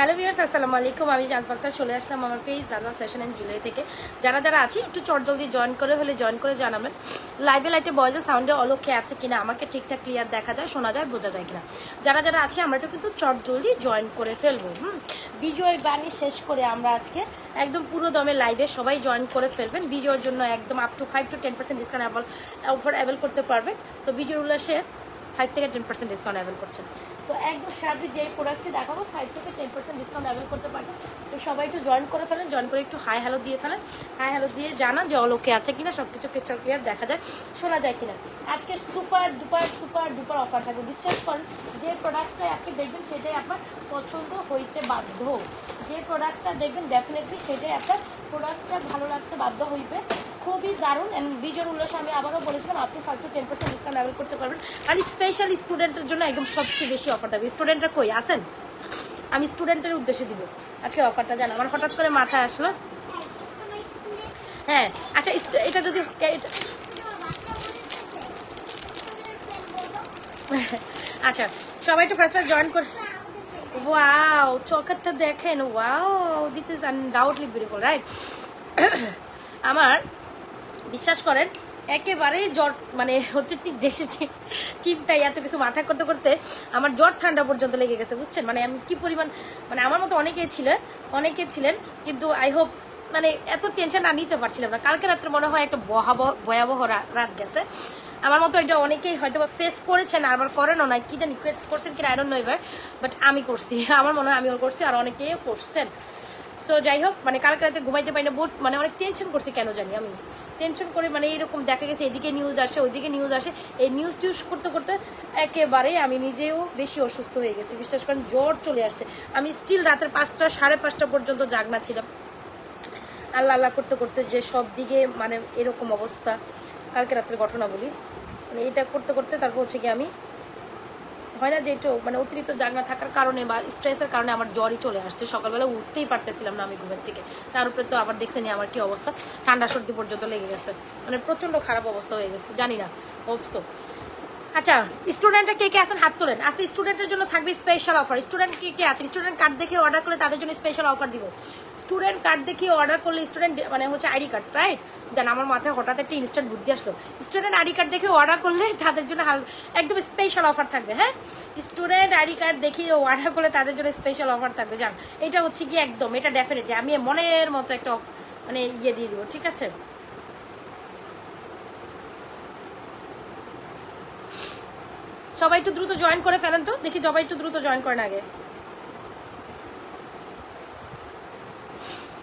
Hello viewers, আসসালামু আলাইকুম। আমি জাজবাক্তার চলে আসলাম আমার পেজ দাদা সেশন এন্ড জুয়েলারি থেকে। যারা যারা আছি একটু চটজলদি জয়েন করে জানাবেন লাইভে লাইটে বয়েজের সাউন্ডে অলক্ষে আছে কিনা, আমাকে ঠিকঠাক ক্লিয়ার দেখা যায়, শোনা যায়, বোঝা যায় কিনা। যারা যারা আছি আমরা একটু কিন্তু চটজলদি জয়েন করে ফেলবো। ভিডিওর গানই শেষ করে আমরা আজকে একদম পুরো দমে লাইভে সবাই জয়েন করে ফেলবেন। ভিডিওর জন্য একদম up to 5 to 10% discount offer avail করতে পারবেন। তো ভিডিওর উল্লাসে 5 থেকে 10% ডিসকাউন্ট অ্যাভেল করছেন। সো একদম শার্পলি যে প্রোডাক্টসই দেখাবো 5 থেকে 10% ডিসকাউন্ট অ্যাভেল করতে পারছেন। তো সবাই একটু জয়েন করে ফেলেন, জয়েন করে একটু হাই হ্যালো দিয়ে ফেলেন। হাই হ্যালো দিয়ে জানান যে অলোকে আছে কিনা, সব কিছু ক্রিস্টাল ক্লিয়ার দেখা যায়, শোনা যায় কিনা। আজকে সুপার ডুপার অফার থাকবে। বিশ্বাস করেন যে প্রোডাক্টসটাই আপনি দেখবেন সেটাই আপনার পছন্দ হইতে বাধ্য। যে প্রোডাক্টসটা দেখবেন ডেফিনেটলি সেটাই আপনার প্রোডাক্টসটা ভালো লাগতে বাধ্য হইবে। খুবই দারুণ। অ্যান্ড বিজয়ের উল্লাসে আমি আবারও বলেছিলাম আপনি 5 to 10% ডিসকাউন্ট অ্যাভেল করতে পারবেন। আর স্পেশাল স্টুডেন্টের জন্য একদম সবচেয়ে বেশি অফার থাকবে। স্টুডেন্টরা কই আসেন, আমি স্টুডেন্টের উদ্দেশ্যে দিব আজকে অফারটা। জানো আমার হঠাৎ করে মাথায় আসলো। হ্যাঁ আচ্ছা, এটা যদি আচ্ছা সবাই একটু ফার্স্ট জয়েন করে। ওয়াও চকারটা দেখেন, wow this is undoubtedly beautiful right. আমার বিশ্বাস করেন একেবারেই জ্বর, মানে হচ্ছে ঠিক দেশের চিন্তায় এত কিছু মাথা করতে করতে আমার জ্বর ঠান্ডা পর্যন্ত লেগে গেছে, বুঝছেন। মানে আমি কি পরিমাণ, মানে আমার মতো অনেকে ছিলেন কিন্তু আই হোপ মানে এত টেনশন আর নিতে পারছিলাম না। কালকে রাত্রে মনে হয় একটা ভয়াবহ রাত গেছে। আমার মতো এটা অনেকেই হয়তো বা ফেস করেছেন, আবার করেনও না, কি জানি করছেন কিনা I don't know ever, but আমি করছি, আমার মনে হয় আমিও করছি আর অনেকেই করছেন। সো যাই হোক, মানে কালকে রাতে ঘুমাইতে পারি না, মানে অনেক টেনশন করছি কেন জানি। আমি টেনশন করে মানে এইরকম দেখা গেছে এদিকে নিউজ আসে ওইদিকে নিউজ আসে, এই নিউজ টিউজ করতে করতে একেবারেই আমি নিজেও বেশি অসুস্থ হয়ে গেছি। বিশ্বাস করেন জ্বর চলে আসছে। আমি স্টিল রাতের 5টা সাড়ে 5টা পর্যন্ত জাগনা ছিলাম আল্লাহ আল্লাহ করতে করতে, যে সব দিকে মানে এরকম অবস্থা। কালকে রাত্রের ঘটনা বলি, মানে এটা করতে করতে তারপর হচ্ছে কি আমি হয় না যে একটু মানে অতিরিক্ত জাগনা থাকার কারণে বা স্ট্রেসের কারণে আমার জ্বরই চলে আসছে। সকালবেলা উঠতেই পারতেছিলাম না আমি ঘুমের থেকে। তার উপরে তো আবার দেখছেনি আমার কি অবস্থা, ঠান্ডা সর্দি পর্যন্ত লেগে গেছে, মানে প্রচণ্ড খারাপ অবস্থা হয়ে গেছে। জানি না হোপসো। আচ্ছা স্টুডেন্টরা কে কে আছেন হাত তোলেন। আজকে স্টুডেন্টের জন্য থাকবে স্পেশাল অফার। স্টুডেন্ট কে কে আছে, স্টুডেন্ট কার্ড দেখে অর্ডার করলে তাদের জন্য স্পেশাল অফার দিব। স্টুডেন্ট কার্ড দেখে অর্ডার করলে স্টুডেন্ট মানে হচ্ছে আইডি কার্ড, রাইট? জান আমার মাথায় হঠাৎ একটা ইনস্ট্যান্ট বুদ্ধি আসলো। স্টুডেন্ট আইডি কার্ড দেখে অর্ডার করলে তাদের জন্য একদম স্পেশাল অফার থাকবে। হ্যাঁ, স্টুডেন্ট আইডি কার্ড দেখে অর্ডার করলে তাদের জন্য স্পেশাল অফার থাকবে। জান এটা হচ্ছে কি একদম, এটা ডেফিনেটলি আমি মনের মতো একটা মানে ইয়ে দিয়ে দিব, ঠিক আছে? সবাই একটু দ্রুত জয়েন করে ফেলেন তো, দেখি সবাই একটু দ্রুত জয়েন করেন আগে।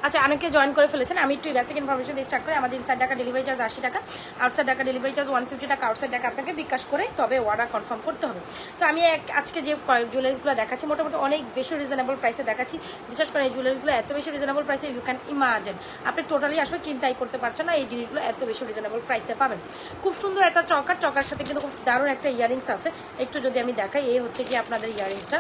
আচ্ছা অনেকে জয়েন করে ফেলেছেন। আমি একটু বেসিক ইনফরমেশন দিয়ে স্টার্ট করি। আমাদের ইনসাইড ঢাকা ডেলিভারি চার্জ 80 টাকা, আউটসাইড ঢাকা ডেলিভারি চার্জ 150 টাকা। আউটসাইড ঢাকা আপনাকে বিকাশ করে তবে অর্ডার কনফার্ম করতে হবে। সো আমি আজকে যে জুয়েলারিসগুলো দেখাচ্ছি মোটামুটি অনেক বেশি রিজনেবল প্রাইসে দেখাচ্ছি। বিশেষ করে এই জুয়েলারিসগুলো এত বেশি রিজনেবল প্রাইসে ইউ ক্যান ইমাজিন, আপনি টোটালি আসলে চিন্তাই করতে পারছেন না এই জিনিসগুলো এত বেশি রিজনেবল প্রাইসে পাবেন। খুব সুন্দর একটা চকার সাথে কিন্তু খুব দারুণ একটা ইয়ারিংস আছে। একটু যদি আমি দেখাই, এই হচ্ছে কি আপনাদের ইয়ারিংসটা,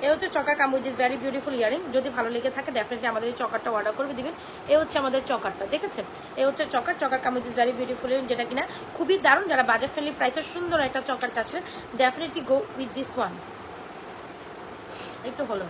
এ হচ্ছে choker cum which is very beautiful earring. যদি ভালো লেগে থাকে ডেফিনেটলি আমাদের এই চকারটা অর্ডার করে দিবেন। এ হচ্ছে আমাদের চকারটা, দেখেছেন? এ হচ্ছে choker cum which is very beautiful earring, যেটা কিনা খুবই দারুণ। যারা বাজেট ফ্রেন্ডলি প্রাইসের সুন্দর একটা চকার চাচ্ছেন definitely go with this one. একটু হলো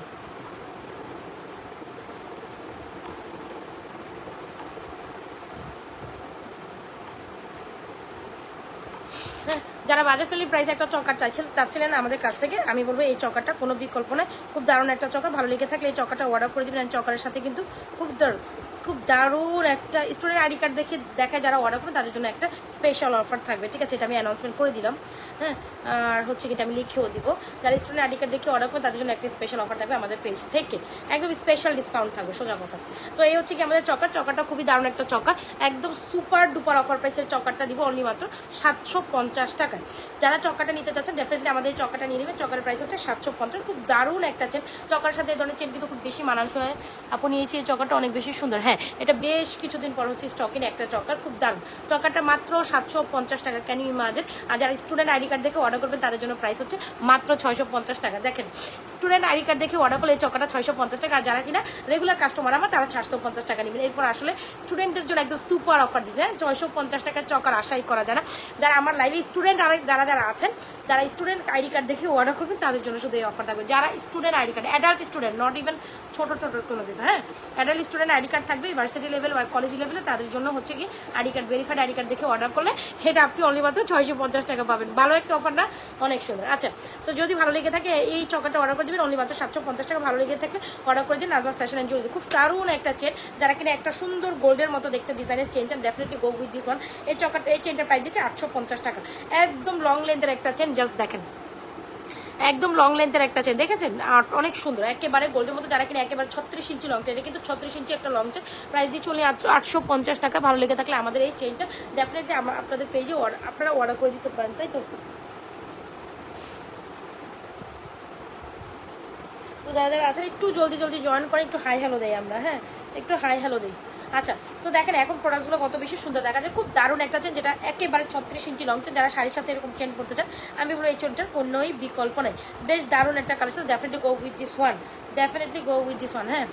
যারা বাজেট ফ্রেন্ডলি প্রাইসে একটা চকার চাচ্ছিলেন আমাদের কাছ থেকে, আমি বলবো এই চকারটা কোনো বিকল্প নয়। খুব দারুণ একটা চকার, ভালো লেগে থাকলে এই চকারটা অর্ডার করে দেবেন। চকারের সাথে কিন্তু খুব দারুণ একটা স্টুডেন্ট আইডি কার্ড দেখায় যারা অর্ডার করবে তাদের জন্য একটা স্পেশাল অফার থাকবে, ঠিক আছে? এটা আমি অ্যানাউন্সমেন্ট করে দিলাম। হ্যাঁ, আর হচ্ছে কি আমি লিখেও দিব, যারা স্টুডেন্ট আইডি কার্ড দেখে অর্ডার করবে তাদের জন্য একটা স্পেশাল অফার থাকবে আমাদের পেজ থেকে, একদম স্পেশাল ডিসকাউন্ট থাকবে, সোজা কথা। তো এই হচ্ছে কি আমাদের চকারটা খুবই দারুণ একটা চকার, একদম সুপার ডুপার অফার প্রাইসের চকারটা দিব অনলি মাত্র 750 টাকায়। যারা চকারটা নিতে চাচ্ছেন ডেফিনেটলি আমাদের এই চকারটা নিয়ে নেবেন। চকারের প্রাইস হচ্ছে 750। খুব দারুণ একটা চেন, চকার সাথে এই ধরনের চেন কিন্তু খুব বেশি মানানসই হয়। আপনি নিয়েছি এই চকারটা অনেক বেশি সুন্দর। হ্যাঁ, এটা বেশ কিছুদিন পর হচ্ছে স্টকিং একটা চকার, খুব দারুণ। চকারটা মাত্র 750 টাকা, ক্যান ইউ ইমাজিন? আর যারা স্টুডেন্ট আইডি কার্ড দেখে অর্ডার করবেন তাদের জন্য প্রাইস হচ্ছে মাত্র 650 টাকা। দেখেন স্টুডেন্ট আইডি কার্ড দেখে অর্ডার করলে এই চকারটা 650 টাকা, আর যারা কিনা রেগুলার কাস্টমার আমার তারা 750 টাকা নেবেন। এরপর আসলে স্টুডেন্টের জন্য একদম সুপার অফার দিচ্ছে। হ্যাঁ, 650 টাকার চকার আশাই করা যায় না। যারা আমার লাইভে স্টুডেন্ট আর যারা যারা আছেন, যারা স্টুডেন্ট আইডি কার্ড দেখে অর্ডার করবেন তাদের জন্য শুধু এই অফার থাকবে। যারা student ID card, adult student, not even ছোট ছোট কোনো কিছু, হ্যাঁ, অ্যাডাল্ট স্টুডেন্ট আইডি কার্ড থাকবে ইউনিভার্সিটি লেভেল বা কলেজ লেভেলে, তাদের জন্য হচ্ছে কি ID card, verified ID card দেখে অর্ডার করলে সেটা আপনি অনলি মাত্র 650 টাকা পাবেন। ভালো একটা অফার না, অনেক সুন্দর। আচ্ছা, সো যদি ভালো লেগে থাকে এই চকারটা অর্ডার করে দেবেন অনলি মাত্র 750 টাকা। ভালো লেগে থাকলে অর্ডার করে দিন নাজমা ফ্যাশন এন্ড জুয়েলারি। খুব দারুণ একটা চেন, যারা কিনা একটা সুন্দর গোল্ডের মতো দেখতে ডিজাইনের চেন চান, definitely go with this one. এই চকারটা, এই চেনটার প্রাইস দিচ্ছে 850 টাকা। একদম লং লেন্থের একটা চেন, জাস্ট দেখেন, একদম লং লেন্থের একটা চেন, দেখেছেন? আর অনেক সুন্দর, একেবারে গোল্ডের মতো, যারা কিনা একেবারে 36 ইঞ্চি লং চেন, এটা কিন্তু 36 ইঞ্চি একটা লং চেন, প্রাইস দিয়ে চলে 850 টাকা। ভালো লেগে থাকলে আমাদের এই চেনটা ডেফিনেটলি আপনাদের পেজে আপনারা অর্ডার করে দিতে পারেন, তাই তো? তো যারা যারা আছেন একটু জলদি জলদি জয়েন করে, একটু হাই হ্যালো দেয় আমরা, হ্যাঁ, একটু হাই হ্যালো দিই। আচ্ছা, তো দেখেন এখন প্রোডাক্টগুলো কত বেশি সুন্দর দেখা যায়, খুব দারুণ একটা চেন, যেটা একেবারে 36 ইঞ্চি লং চেন। যারা শাড়ির সাথে এরকম চেন করতে চান, আমি বলি এই চেনটার কোনোই বিকল্প নেই। বেশ দারুণ একটা collection, definitely go with this one, definitely go with this one, হ্যাঁ,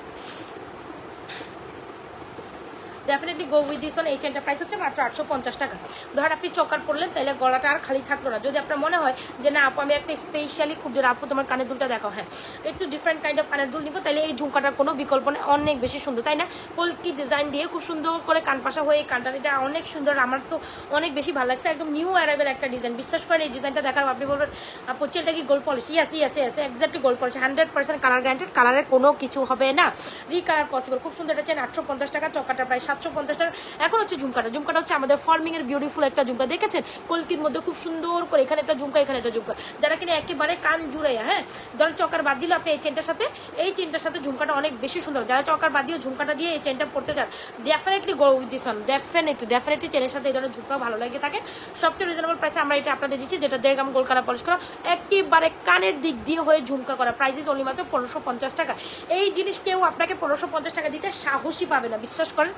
definitely go with this one. এই চেনটা প্রাইস হচ্ছে মাত্র 850 টাকা। ধর আপনি চকার পড়লেন, তাহলে গলাটা আর খালি থাকলো না। যদি আপনার মনে হয় যে না আপু আমি একটা স্পেশালি খুব জোর, আপু তোমার কানের দুলটা দেখো, হ্যাঁ একটু ডিফারেন্ট কাইন্ড অফ কানের দুল নিবো, তাহলে এই ঝুমকাটার কোনো বিকল্প নেই, অনেক বেশি সুন্দর, তাই না? কলকি ডিজাইন দিয়ে খুব সুন্দর করে কানপাশা হয়ে কানটানিটা অনেক সুন্দর, আমার তো অনেক বেশি ভালো লাগছে, একদম নিউ অ্যারাইভেল একটা ডিজাইন। বিশ্বাস করেন এই ডিজাইনটা দেখার আপনি বলবেন আপু চেনটা কি gold polish? Yes yes yes, exactly gold polish, 100% colour guaranteed, কালারের কোনো কিছু হবে না, রিকালার পসিবল। খুব সুন্দর একটা চেন, 850 টাকা, চকাটা প্রায় 750 টাকা। এখন হচ্ছে ঝুমকাটা, ঝুমকাটা হচ্ছে আমাদের ফর্মিং এর বিউটিফুল একটা ঝুমকা, দেখেছেন? কলকির মধ্যে খুব সুন্দর করে এখানে একটা ঝুমকা, এখানে একটা ঝুমকা, যারা কিনা একেবারে কান জুড়ে, হ্যাঁ ধরেন চকার বাদ দিলে আপনি এই চেনটার সাথে, এই চেনটার সাথে ঝুমকাটা অনেক বেশি সুন্দর। যারা চকার বাদ দিয়ে ঝুমকাটা দিয়ে এই চেনটা পড়তে চান, definitely go with this one, definitely চেনের সাথে এই ধরনের ঝুমকা ভালো লাগে থাকে। সবচেয়ে রিজনেবল প্রাইসে আমরা এটা আপনাদের দিচ্ছি, যেটা 1.5 গ্রাম গোল্ড কালার পলিশ করা, একেবারে কানের দিক দিয়ে হয়ে ঝুমকা করা, প্রাইস ইজ অনলি মাত্র 1550 টাকা। এই জিনিস কেউ আপনাকে 1550 টাকা দিতে সাহসী পাবে না, বিশ্বাস করেন,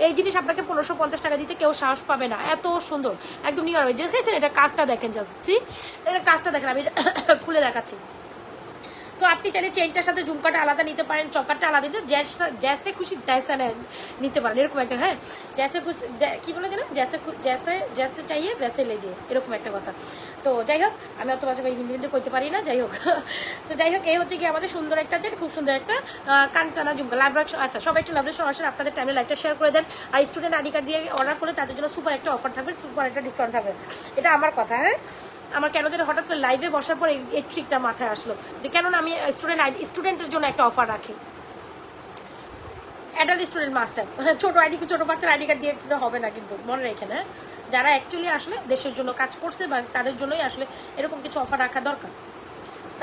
এই জিনিস আপনাকে 1550 টাকা দিতে কেউ সাহস পাবে না, এত সুন্দর, একদম নিউ আর দেখেছেন? এটা কাজটা দেখেন, জাস্ট এটা কাজটা দেখেন, আমি খুলে দেখাচ্ছি। সো আপনি চাইলে চেনটার সাথে ঝুমকাটা আলাদা নিতে পারেন, চকারটা আলাদা নিতে, জ্যাসে খুশি তैसा নিতে পারেন, এরকম একটা, হ্যাঁ জ্যাসে খুশি, কি বলে জানেন, জ্যাসে চাইয়ে ভ্যাসে লেজে, এরকম একটা কথা। তো যাই হোক, আমি অত ভাষা হিন্দি করতে পারি না, যাই হোক। তো যাই হোক, এই হচ্ছে কি আমাদের সুন্দর একটা চেন, খুব সুন্দর একটা কানটানা ঝুমকা, লাভ রাখ। আচ্ছা, সবাই একটু লাভ রাখ আপনাদের টাইমে লাইকটা শেয়ার করে দেন। আর স্টুডেন্ট আইডি কার্ড দিয়ে অর্ডার করলে তাদের জন্য সুপার একটা অফার থাকবে, সুপার একটা ডিসকাউন্ট থাকবে, এটা আমার কথা, হ্যাঁ। আমার কেন যেন হঠাৎ করে লাইভে বসার পর এই ট্রিকটা মাথায় আসলো, যে কেননা আমি স্টুডেন্টের জন্য একটা অফার রাখি, অ্যাডাল্ট স্টুডেন্ট মাস্টার, ছোটো আইডি, ছোটো বাচ্চার আইডি কার্ড দিয়ে কিন্তু হবে না, কিন্তু মনে রেখেন, হ্যাঁ যারা অ্যাকচুয়ালি আসলে দেশের জন্য কাজ করছে বা তাদের জন্যই আসলে এরকম কিছু অফার রাখা দরকার,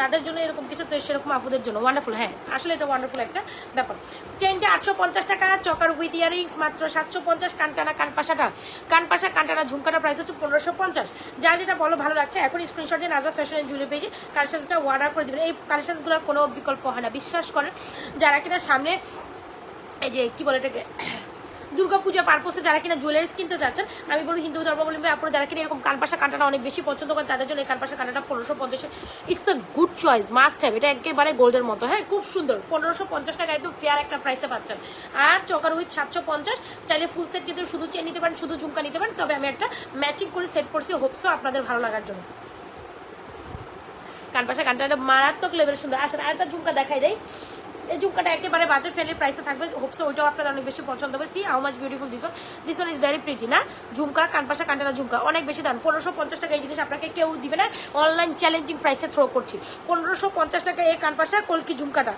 তাদের জন্য এরকম কিছু, তো সেরকম আপুদের জন্য ওয়ান্ডারফুল, হ্যাঁ আসলে এটা ওয়ান্ডারফুল একটা ব্যাপার। চেনটা 850 টাকা, চকার উইথ ইয়ারিংস মাত্র 750, কানটানা কানপাশা কানটানা ঝুমকাটা প্রাইস হচ্ছে 1550। যার যেটা বলো ভালো লাগছে এখন স্ক্রিনশট দিয়ে নাজমা ফ্যাশন এন্ড জুয়েলারি পেজে কালেকশনসটা অর্ডার করে দেবেন। এই কালেকশনসগুলোর কোনো বিকল্প হয় না, বিশ্বাস করেন। যারা কিনা সামনে এই যে কি বলে এটাকে দুর্গাপূজা পারপোসে যারা কিনা জুয়েলারিস কিনতে চাচ্ছেন, আমি বলি হিন্দু ধর্মাবলম্বী আপনারা যারা কিনা এরকম কানপাশা কাঁটাটা অনেক বেশি পছন্দ করেন, তাদের জন্য এই কানপাশা কাঁটাটা 1550, it's a good choice, must have, এটা একেবারে গোল্ডের মতো, হ্যাঁ খুব সুন্দর, 1550 টাকা একদম ফেয়ার একটা প্রাইসে পাচ্ছেন। আর চকার উইথ 750, চাইলে ফুল সেট কিন্তু শুধু চেন নিতে পারেন, শুধু ঝুমকা নিতে পারেন, তবে আমি একটা ম্যাচিং করে সেট করছি, হোপসো আপনাদের ভালো লাগার জন্য। কানপাশা কাঁটাটা মারাত্মক লেভেল সুন্দর। আসলে আরেকটা ঝুমকা দেখাই দেয়, এই ঝুমকাটা একেবারে বাজেট ফ্রেন্ডলি প্রাইসে থাকবে, হোপসো ওইটাও আপনাদের অনেক বেশি পছন্দ হবে। C how much beautiful this one is very pretty না, ঝুমকা কানপাশা কান্টানা ঝুমকা অনেক বেশি দাম, 1550 টাকা এই জিনিস আপনাকে কেউ দিবে না, অনলাইন চ্যালেঞ্জিং প্রাইসে থ্রো করছি, 1550 টাকা এই কানপাশা কলকি ঝুমকাটা,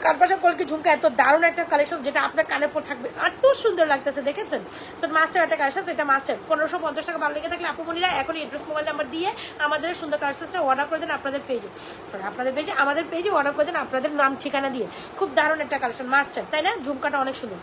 কানপাশা কলকি ঝুমকা এত দারুণ একটা কালেকশন, যেটা আপনার কানের পর থাকবে, এত সুন্দর লাগতেছে, দেখেছেন? সো মাস্টার একটা কালেকশন, এটা মাস্টার 1550 টাকা। ভালো লেগে থাকলে আপুমনিরা এখনই অ্যাড্রেস মোবাইল নাম্বার দিয়ে আমাদের সুন্দর কালেকশনটা অর্ডার করে দেন আপনাদের পেজে, সরি আপনাদের পেজে, আমাদের পেজে অর্ডার করে দেন আপনাদের নাম ঠিকানা দিয়ে। খুব দারুণ একটা কালেকশন, মাস্টার, তাই না? ঝুমকাটা অনেক সুন্দর,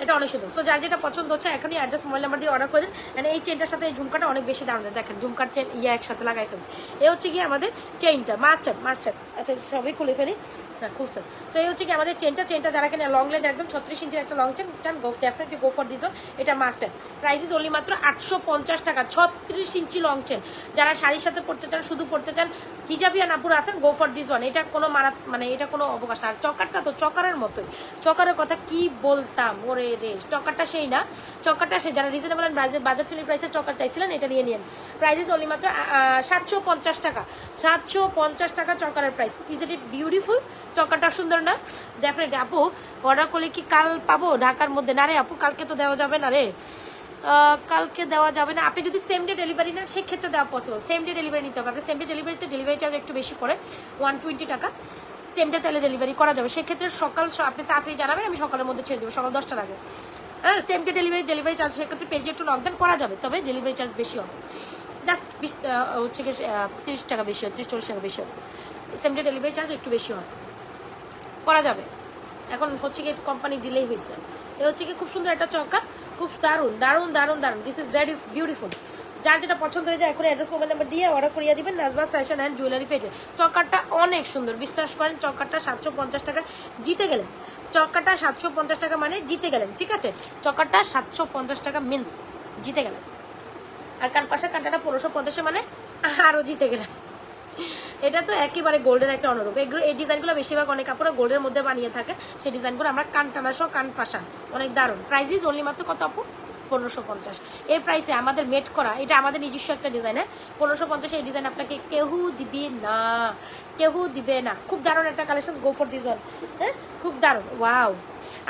এটা অনেক সুন্দর। সো যার যেটা পছন্দ হচ্ছে এখনই অ্যাড্রেস মোবাইল নাম্বার দিয়ে অর্ডার করে দিন। মানে এই চেনটার সাথে এই ঝুমকাটা অনেক বেশি দাম যায়, দেখেন ঝুমকার চেন একসাথে লাগাই ফেলছে। এই হচ্ছে কি আমাদের চেইনটা, মাস্টার। আচ্ছা সবই খুলে ফেলি, হ্যাঁ খুলছে। সো এই হচ্ছে কি আমাদের চেনটা যারা কিনা লং লেন্থ একদম 36 ইঞ্চির একটা লং চেন চান, definitely go for this one, এটা মাস্টার। প্রাইস ইজ অনলি মাত্র 850 টাকা, 36 ইঞ্চি লং চেন। যারা শাড়ির সাথে পড়তে চান, শুধু পড়তে চান, হিজাবিয়া নাপুর আছেন, গো ফর দিস ওয়ান, এটা কোনো মানে এটা কোনো অবকাশ না। আর চকারটা তো চকারের মতোই, চকারের কথা কি বলতাম, ওরে ওরে রে, চকারটা সেই না, চকারটা সেই যারা রিজনেবল অ্যান্ড বাজেট ফ্রেন্ডলি প্রাইসের চকার চাইছিলেন এটা নিয়ে নিন। প্রাইস অনলি মাত্র 750 টাকা, 750 টাকা চকারের প্রাইস। Is it beautiful? চকারটা সুন্দর না? ডেফিনেটলি আপু অর্ডার করলে কি কাল পাবো ঢাকার মধ্যে? না রে আপু, কালকে তো দেওয়া যাবে না রে, কালকে দেওয়া যাবে না। আপনি যদি সেম ডে ডেলিভারি নেন সেক্ষেত্রে দেওয়া পসিবল, সেম ডে ডেলিভারি নিতে হবে। আপনি সেম ডে ডেলিভারিতে ডেলিভারি চার্জ একটু বেশি পড়ে, 120 টাকা। সেম ডে তাহলে ডেলিভারি করা যাবে, সেক্ষেত্রে আপনি তাড়াতাড়ি জানাবেন, আমি সকালের মধ্যে ছেড়ে দেবো, সকাল 10টার আগে। হ্যাঁ, সেম ডে ডেলিভারি চার্জ সেক্ষেত্রে পেজে একটু নক দেন, করা যাবে, তবে ডেলিভারি চার্জ বেশি হবে, জাস্ট হচ্ছে কি 30 টাকা বেশি হবে, 30-40 টাকা বেশি হবে। সেম ডে ডেলিভারি চার্জ একটু বেশি হয়, করা যাবে। এখন হচ্ছে কি কোম্পানি দিলেই হয়েছে। এ হচ্ছে কি খুব সুন্দর একটা চক্কা, খুব দারুণ দারুণ দারুণ দারুণ। This is very beautiful. যার যেটা পছন্দ হয়ে যায় এখন অ্যাড্রেস মোবাইল নাম্বার দিয়ে অর্ডার করিয়ে দিবেন নাজবাস ফ্যাশন অ্যান্ড জুয়েলারি পেজে। চক্কারটা অনেক সুন্দর, বিশ্বাস করেন। চক্কারটা 750 টাকা জিতে গেলেন, চক্কারটা 750 টাকা মানে জিতে গেলেন, ঠিক আছে? চক্কারটা 750 টাকা মিন্স জিতে গেলেন। আর কান পাশের কানটাটা 1550 মানে আরও জিতে গেলেন। এটা তো একেবারে গোল্ডের একটা অনুরূপ। এগুলো এই ডিজাইনগুলো বেশিরভাগ অনেক কাপড়ে গোল্ডের মধ্যে বানিয়ে থাকে, সেই ডিজাইনগুলো আমরা কান টানা সহ কান পাশা, অনেক দারুণ। প্রাইস ইজ অনলি মাত্র কত আপু? 1550। এই প্রাইসে আমাদের মেড করা, এটা আমাদের নিজস্ব একটা ডিজাইন। হ্যাঁ, 1550 এই ডিজাইন আপনাকে কেউ দিবে না, কেউ দিবে না। খুব দারুণ একটা collection, go for this one. হ্যাঁ, খুব দারুণ। ওয়াও।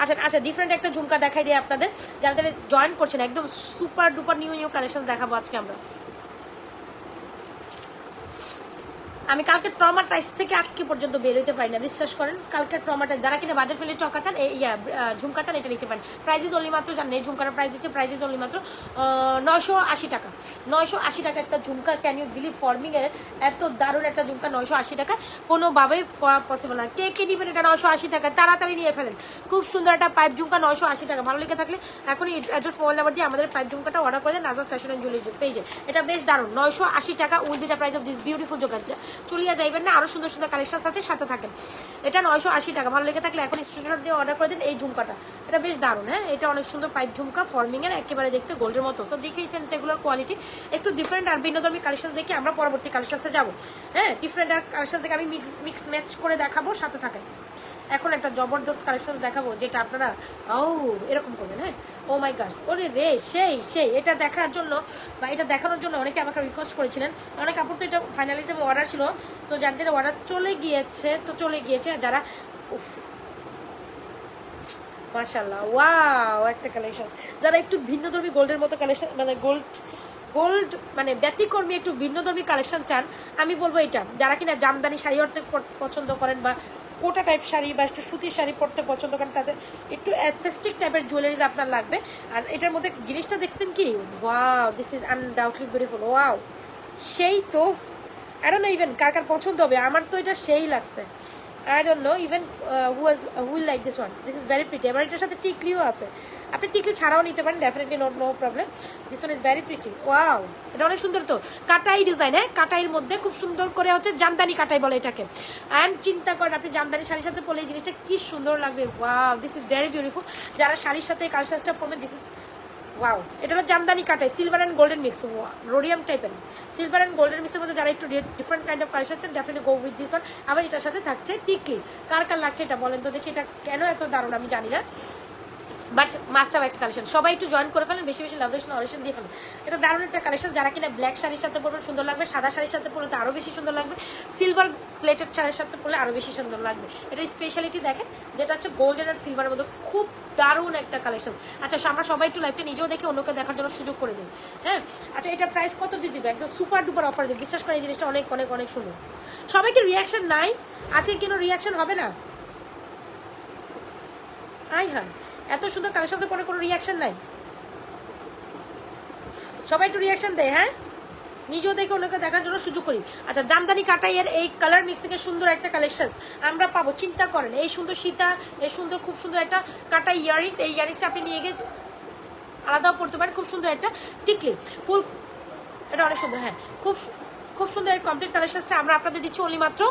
আচ্ছা আচ্ছা, ডিফারেন্ট একটা ঝুমকা দেখাই দিই আপনাদের, যারা জয়েন করছেন। একদম সুপার ডুপার নিউ কালেকশন দেখাবো আজকে আমরা। আমি কালকে ট্রমাটাইজ থেকে আজকে পর্যন্ত বের হইতে পারি না, বিশ্বাস করেন। কালকে ট্রমাটাইজ, যারা কিনা বাজার ফেলে চকা চান, ঝুমকা চান, এটা নিতে পারেন। প্রাইস ইজ অনলি মাত্র, জানেন এই ঝুমকার প্রাইস দিচ্ছে, প্রাইস ইজ অনলি মাত্র 980 টাকা। 980 টাকা একটা ঝুমকা। Can you believe? ফর্মিং এর এত দারুণ একটা ঝুমকা 980 টাকা কোনোভাবেই করা পসিবল না। কে কে নেবেন এটা 980 টাকা? তাড়াতাড়ি নিয়ে ফেলেন। খুব সুন্দর একটা পাইপ ঝুমকা 980 টাকা। ভালো লেগে থাকলে এখনই অ্যাড্রেস মোবাইল নাম্বার দিয়ে আমাদের পাইপ ঝুমকাটা অর্ডার করে দেন নাজবাস ফ্যাশন অ্যান্ড জুয়েলারি পেজে। এটা বেশ দারুণ, 980 টাকা with the price of this beautiful জোগাড়। চলিয়া যাইবেন না, আরো সুন্দর সুন্দর কালেকশন আছে, সাথে থাকেন। এটা 980 টাকা। ভালো লেগে থাকলে এখন স্ক্রিনশট দিয়ে অর্ডার করে দিন এই ঝুমকাটা, এটা বেশ দারুণ। হ্যাঁ, এটা অনেক সুন্দর পাইপ ঝুমকা, ফর্মিং এর, একেবারে দেখতে গোল্ডের মতো। সব দেখেইছেন এগুলোর কোয়ালিটি একটু ডিফারেন্ট। আর ভিন্নধর্মী কালেকশন দেখে আমরা পরবর্তী কালেকশনে যাবো। হ্যাঁ, ডিফারেন্ট আর কালেকশন থেকে আমি মিক্স ম্যাচ করে দেখাবো, সাথে থাকেন। এখন একটা জবরদস্ত কালেকশন দেখাবো, যেটা আপনারা এরকম করবেন। হ্যাঁ, ও মাই গড, ওরে রে, সেই সেই। এটা দেখার জন্য বা এটা দেখানোর জন্য অনেকে আমাকে রিকোয়েস্ট করেছিলেন। অনেক আপুর তো এটা ফাইনালিজম অর্ডার ছিল, তো যাদের অর্ডার চলে গিয়েছে তো চলে গিয়েছে। আর যারা মাশাআল্লাহ, ওয়াও একটা কালেকশন, যারা একটু ভিন্নধর্মী গোল্ডের মতো কালেকশন, মানে গোল্ড মানে ব্যতিক্রমী একটু ভিন্নধর্মী কালেকশন চান, আমি বলবো এটা। যারা কিনা জামদানি শাড়ি পরতে পছন্দ করেন বা কোটা টাইপ শাড়ি বা একটু সুতির শাড়ি পরতে পছন্দ করেন, তাদের একটু অ্যাথেস্টিক টাইপের জুয়েলারিজ আপনার লাগবে। আর এটার মধ্যে জিনিসটা দেখছেন কি, wow, this is undoubtedly beautiful. Wow, সেই তো। আই ডোন্ট নো ইভেন কার কার পছন্দ হবে, আমার তো এটা সেই লাগছে। I don't know even who will like this one. This is very pretty. এবার এটার সাথে টিকলিও আছে, আপনি টিকলি ছাড়াও নিতে পারেন, definitely no problem. This one is very pretty. Wow, এটা অনেক সুন্দর তো। কাটাই ডিজাইন। হ্যাঁ, কাটাইয়ের মধ্যে খুব সুন্দর করে হচ্ছে জামদানি কাটাই বলে এটাকে। অ্যান্ড চিন্তা করেন আপনি জামদানি শাড়ির সাথে পরলে এই জিনিসটা কি সুন্দর লাগবে। Wow, this is very beautiful. যারা শাড়ির সাথে কালেকশনটা পরবেন, দিস ইজ ওয়াও। এটা হলো জামদানি কাটাই, silver and golden mix, rhodium টাইপের। সিলভার অ্যান্ড গোল্ডেন মিক্সের মধ্যে যারা একটু ডিফারেন্ট কাইন্ড অফ কালেকশন চান, definitely go with this one. আবার এটার সাথে থাকছে টিকলি। কার কার লাগছে এটা বলেন তো দেখি, এটা কেন এত দারুণ আমি জানি না, বাট মাস্ট হ্যাভ একটা কালেকশন। সবাই একটু জয়েন করে ফেলেন, বেশি বেশি লাভরেশন অরেশন দিয়ে ফেলেন। এটা দারুণ একটা কালেকশন। যারা কিনা ব্ল্যাক শাড়ির সাথে পরবেন সুন্দর লাগবে, সাদা শাড়ির সাথে পরলে তো আরও বেশি সুন্দর লাগবে, সিলভার প্লেটেড শাড়ির সাথে পরলে আরও বেশি সুন্দর লাগবে। এটা স্পেশালিটি দেখেন, যেটা হচ্ছে গোল্ডেন আর সিলভারের মধ্যে খুব দারুণ একটা কালেকশন। আচ্ছা, আমরা সবাই একটু লাইভটা নিজেও দেখে অন্যকে দেখার জন্য সুযোগ করে দিই। হ্যাঁ, আচ্ছা, এটা প্রাইস কত দিয়ে দিবে? একদম সুপার ডুপার অফার দিবে, বিশ্বাস করে এই জিনিসটা অনেক অনেক অনেক সুন্দর। সবাইকে রিয়াকশন নাই আছে, কেন রিয়াকশন হবে না? আই হ্যাঁ, এত সুন্দর কালেকশনের পরে কোনো রিয়াকশন নাই। সবাই একটু রিয়াকশন দেয়। হ্যাঁ, নিজেও দেখে অন্যকে দেখার জন্য সুযোগ করি। আচ্ছা, জামদানি কাটাইয়ের এই কালার মিক্সিংয়ের সুন্দর একটা কালেকশন আমরা পাবো। চিন্তা করেন, এই সুন্দর সীতা, এই সুন্দর খুব সুন্দর একটা কাটাই ইয়ারিংস, এই ইয়ারিংসটা আপনি নিয়ে গিয়ে আলাদাও পড়তে পারেন। খুব সুন্দর একটা টিকলি ফুল, এটা অনেক সুন্দর। হ্যাঁ, খুব সুন্দর এই কমপ্লিট কালেকশনটা আমরা আপনাদের দিচ্ছি অনলি মাত্র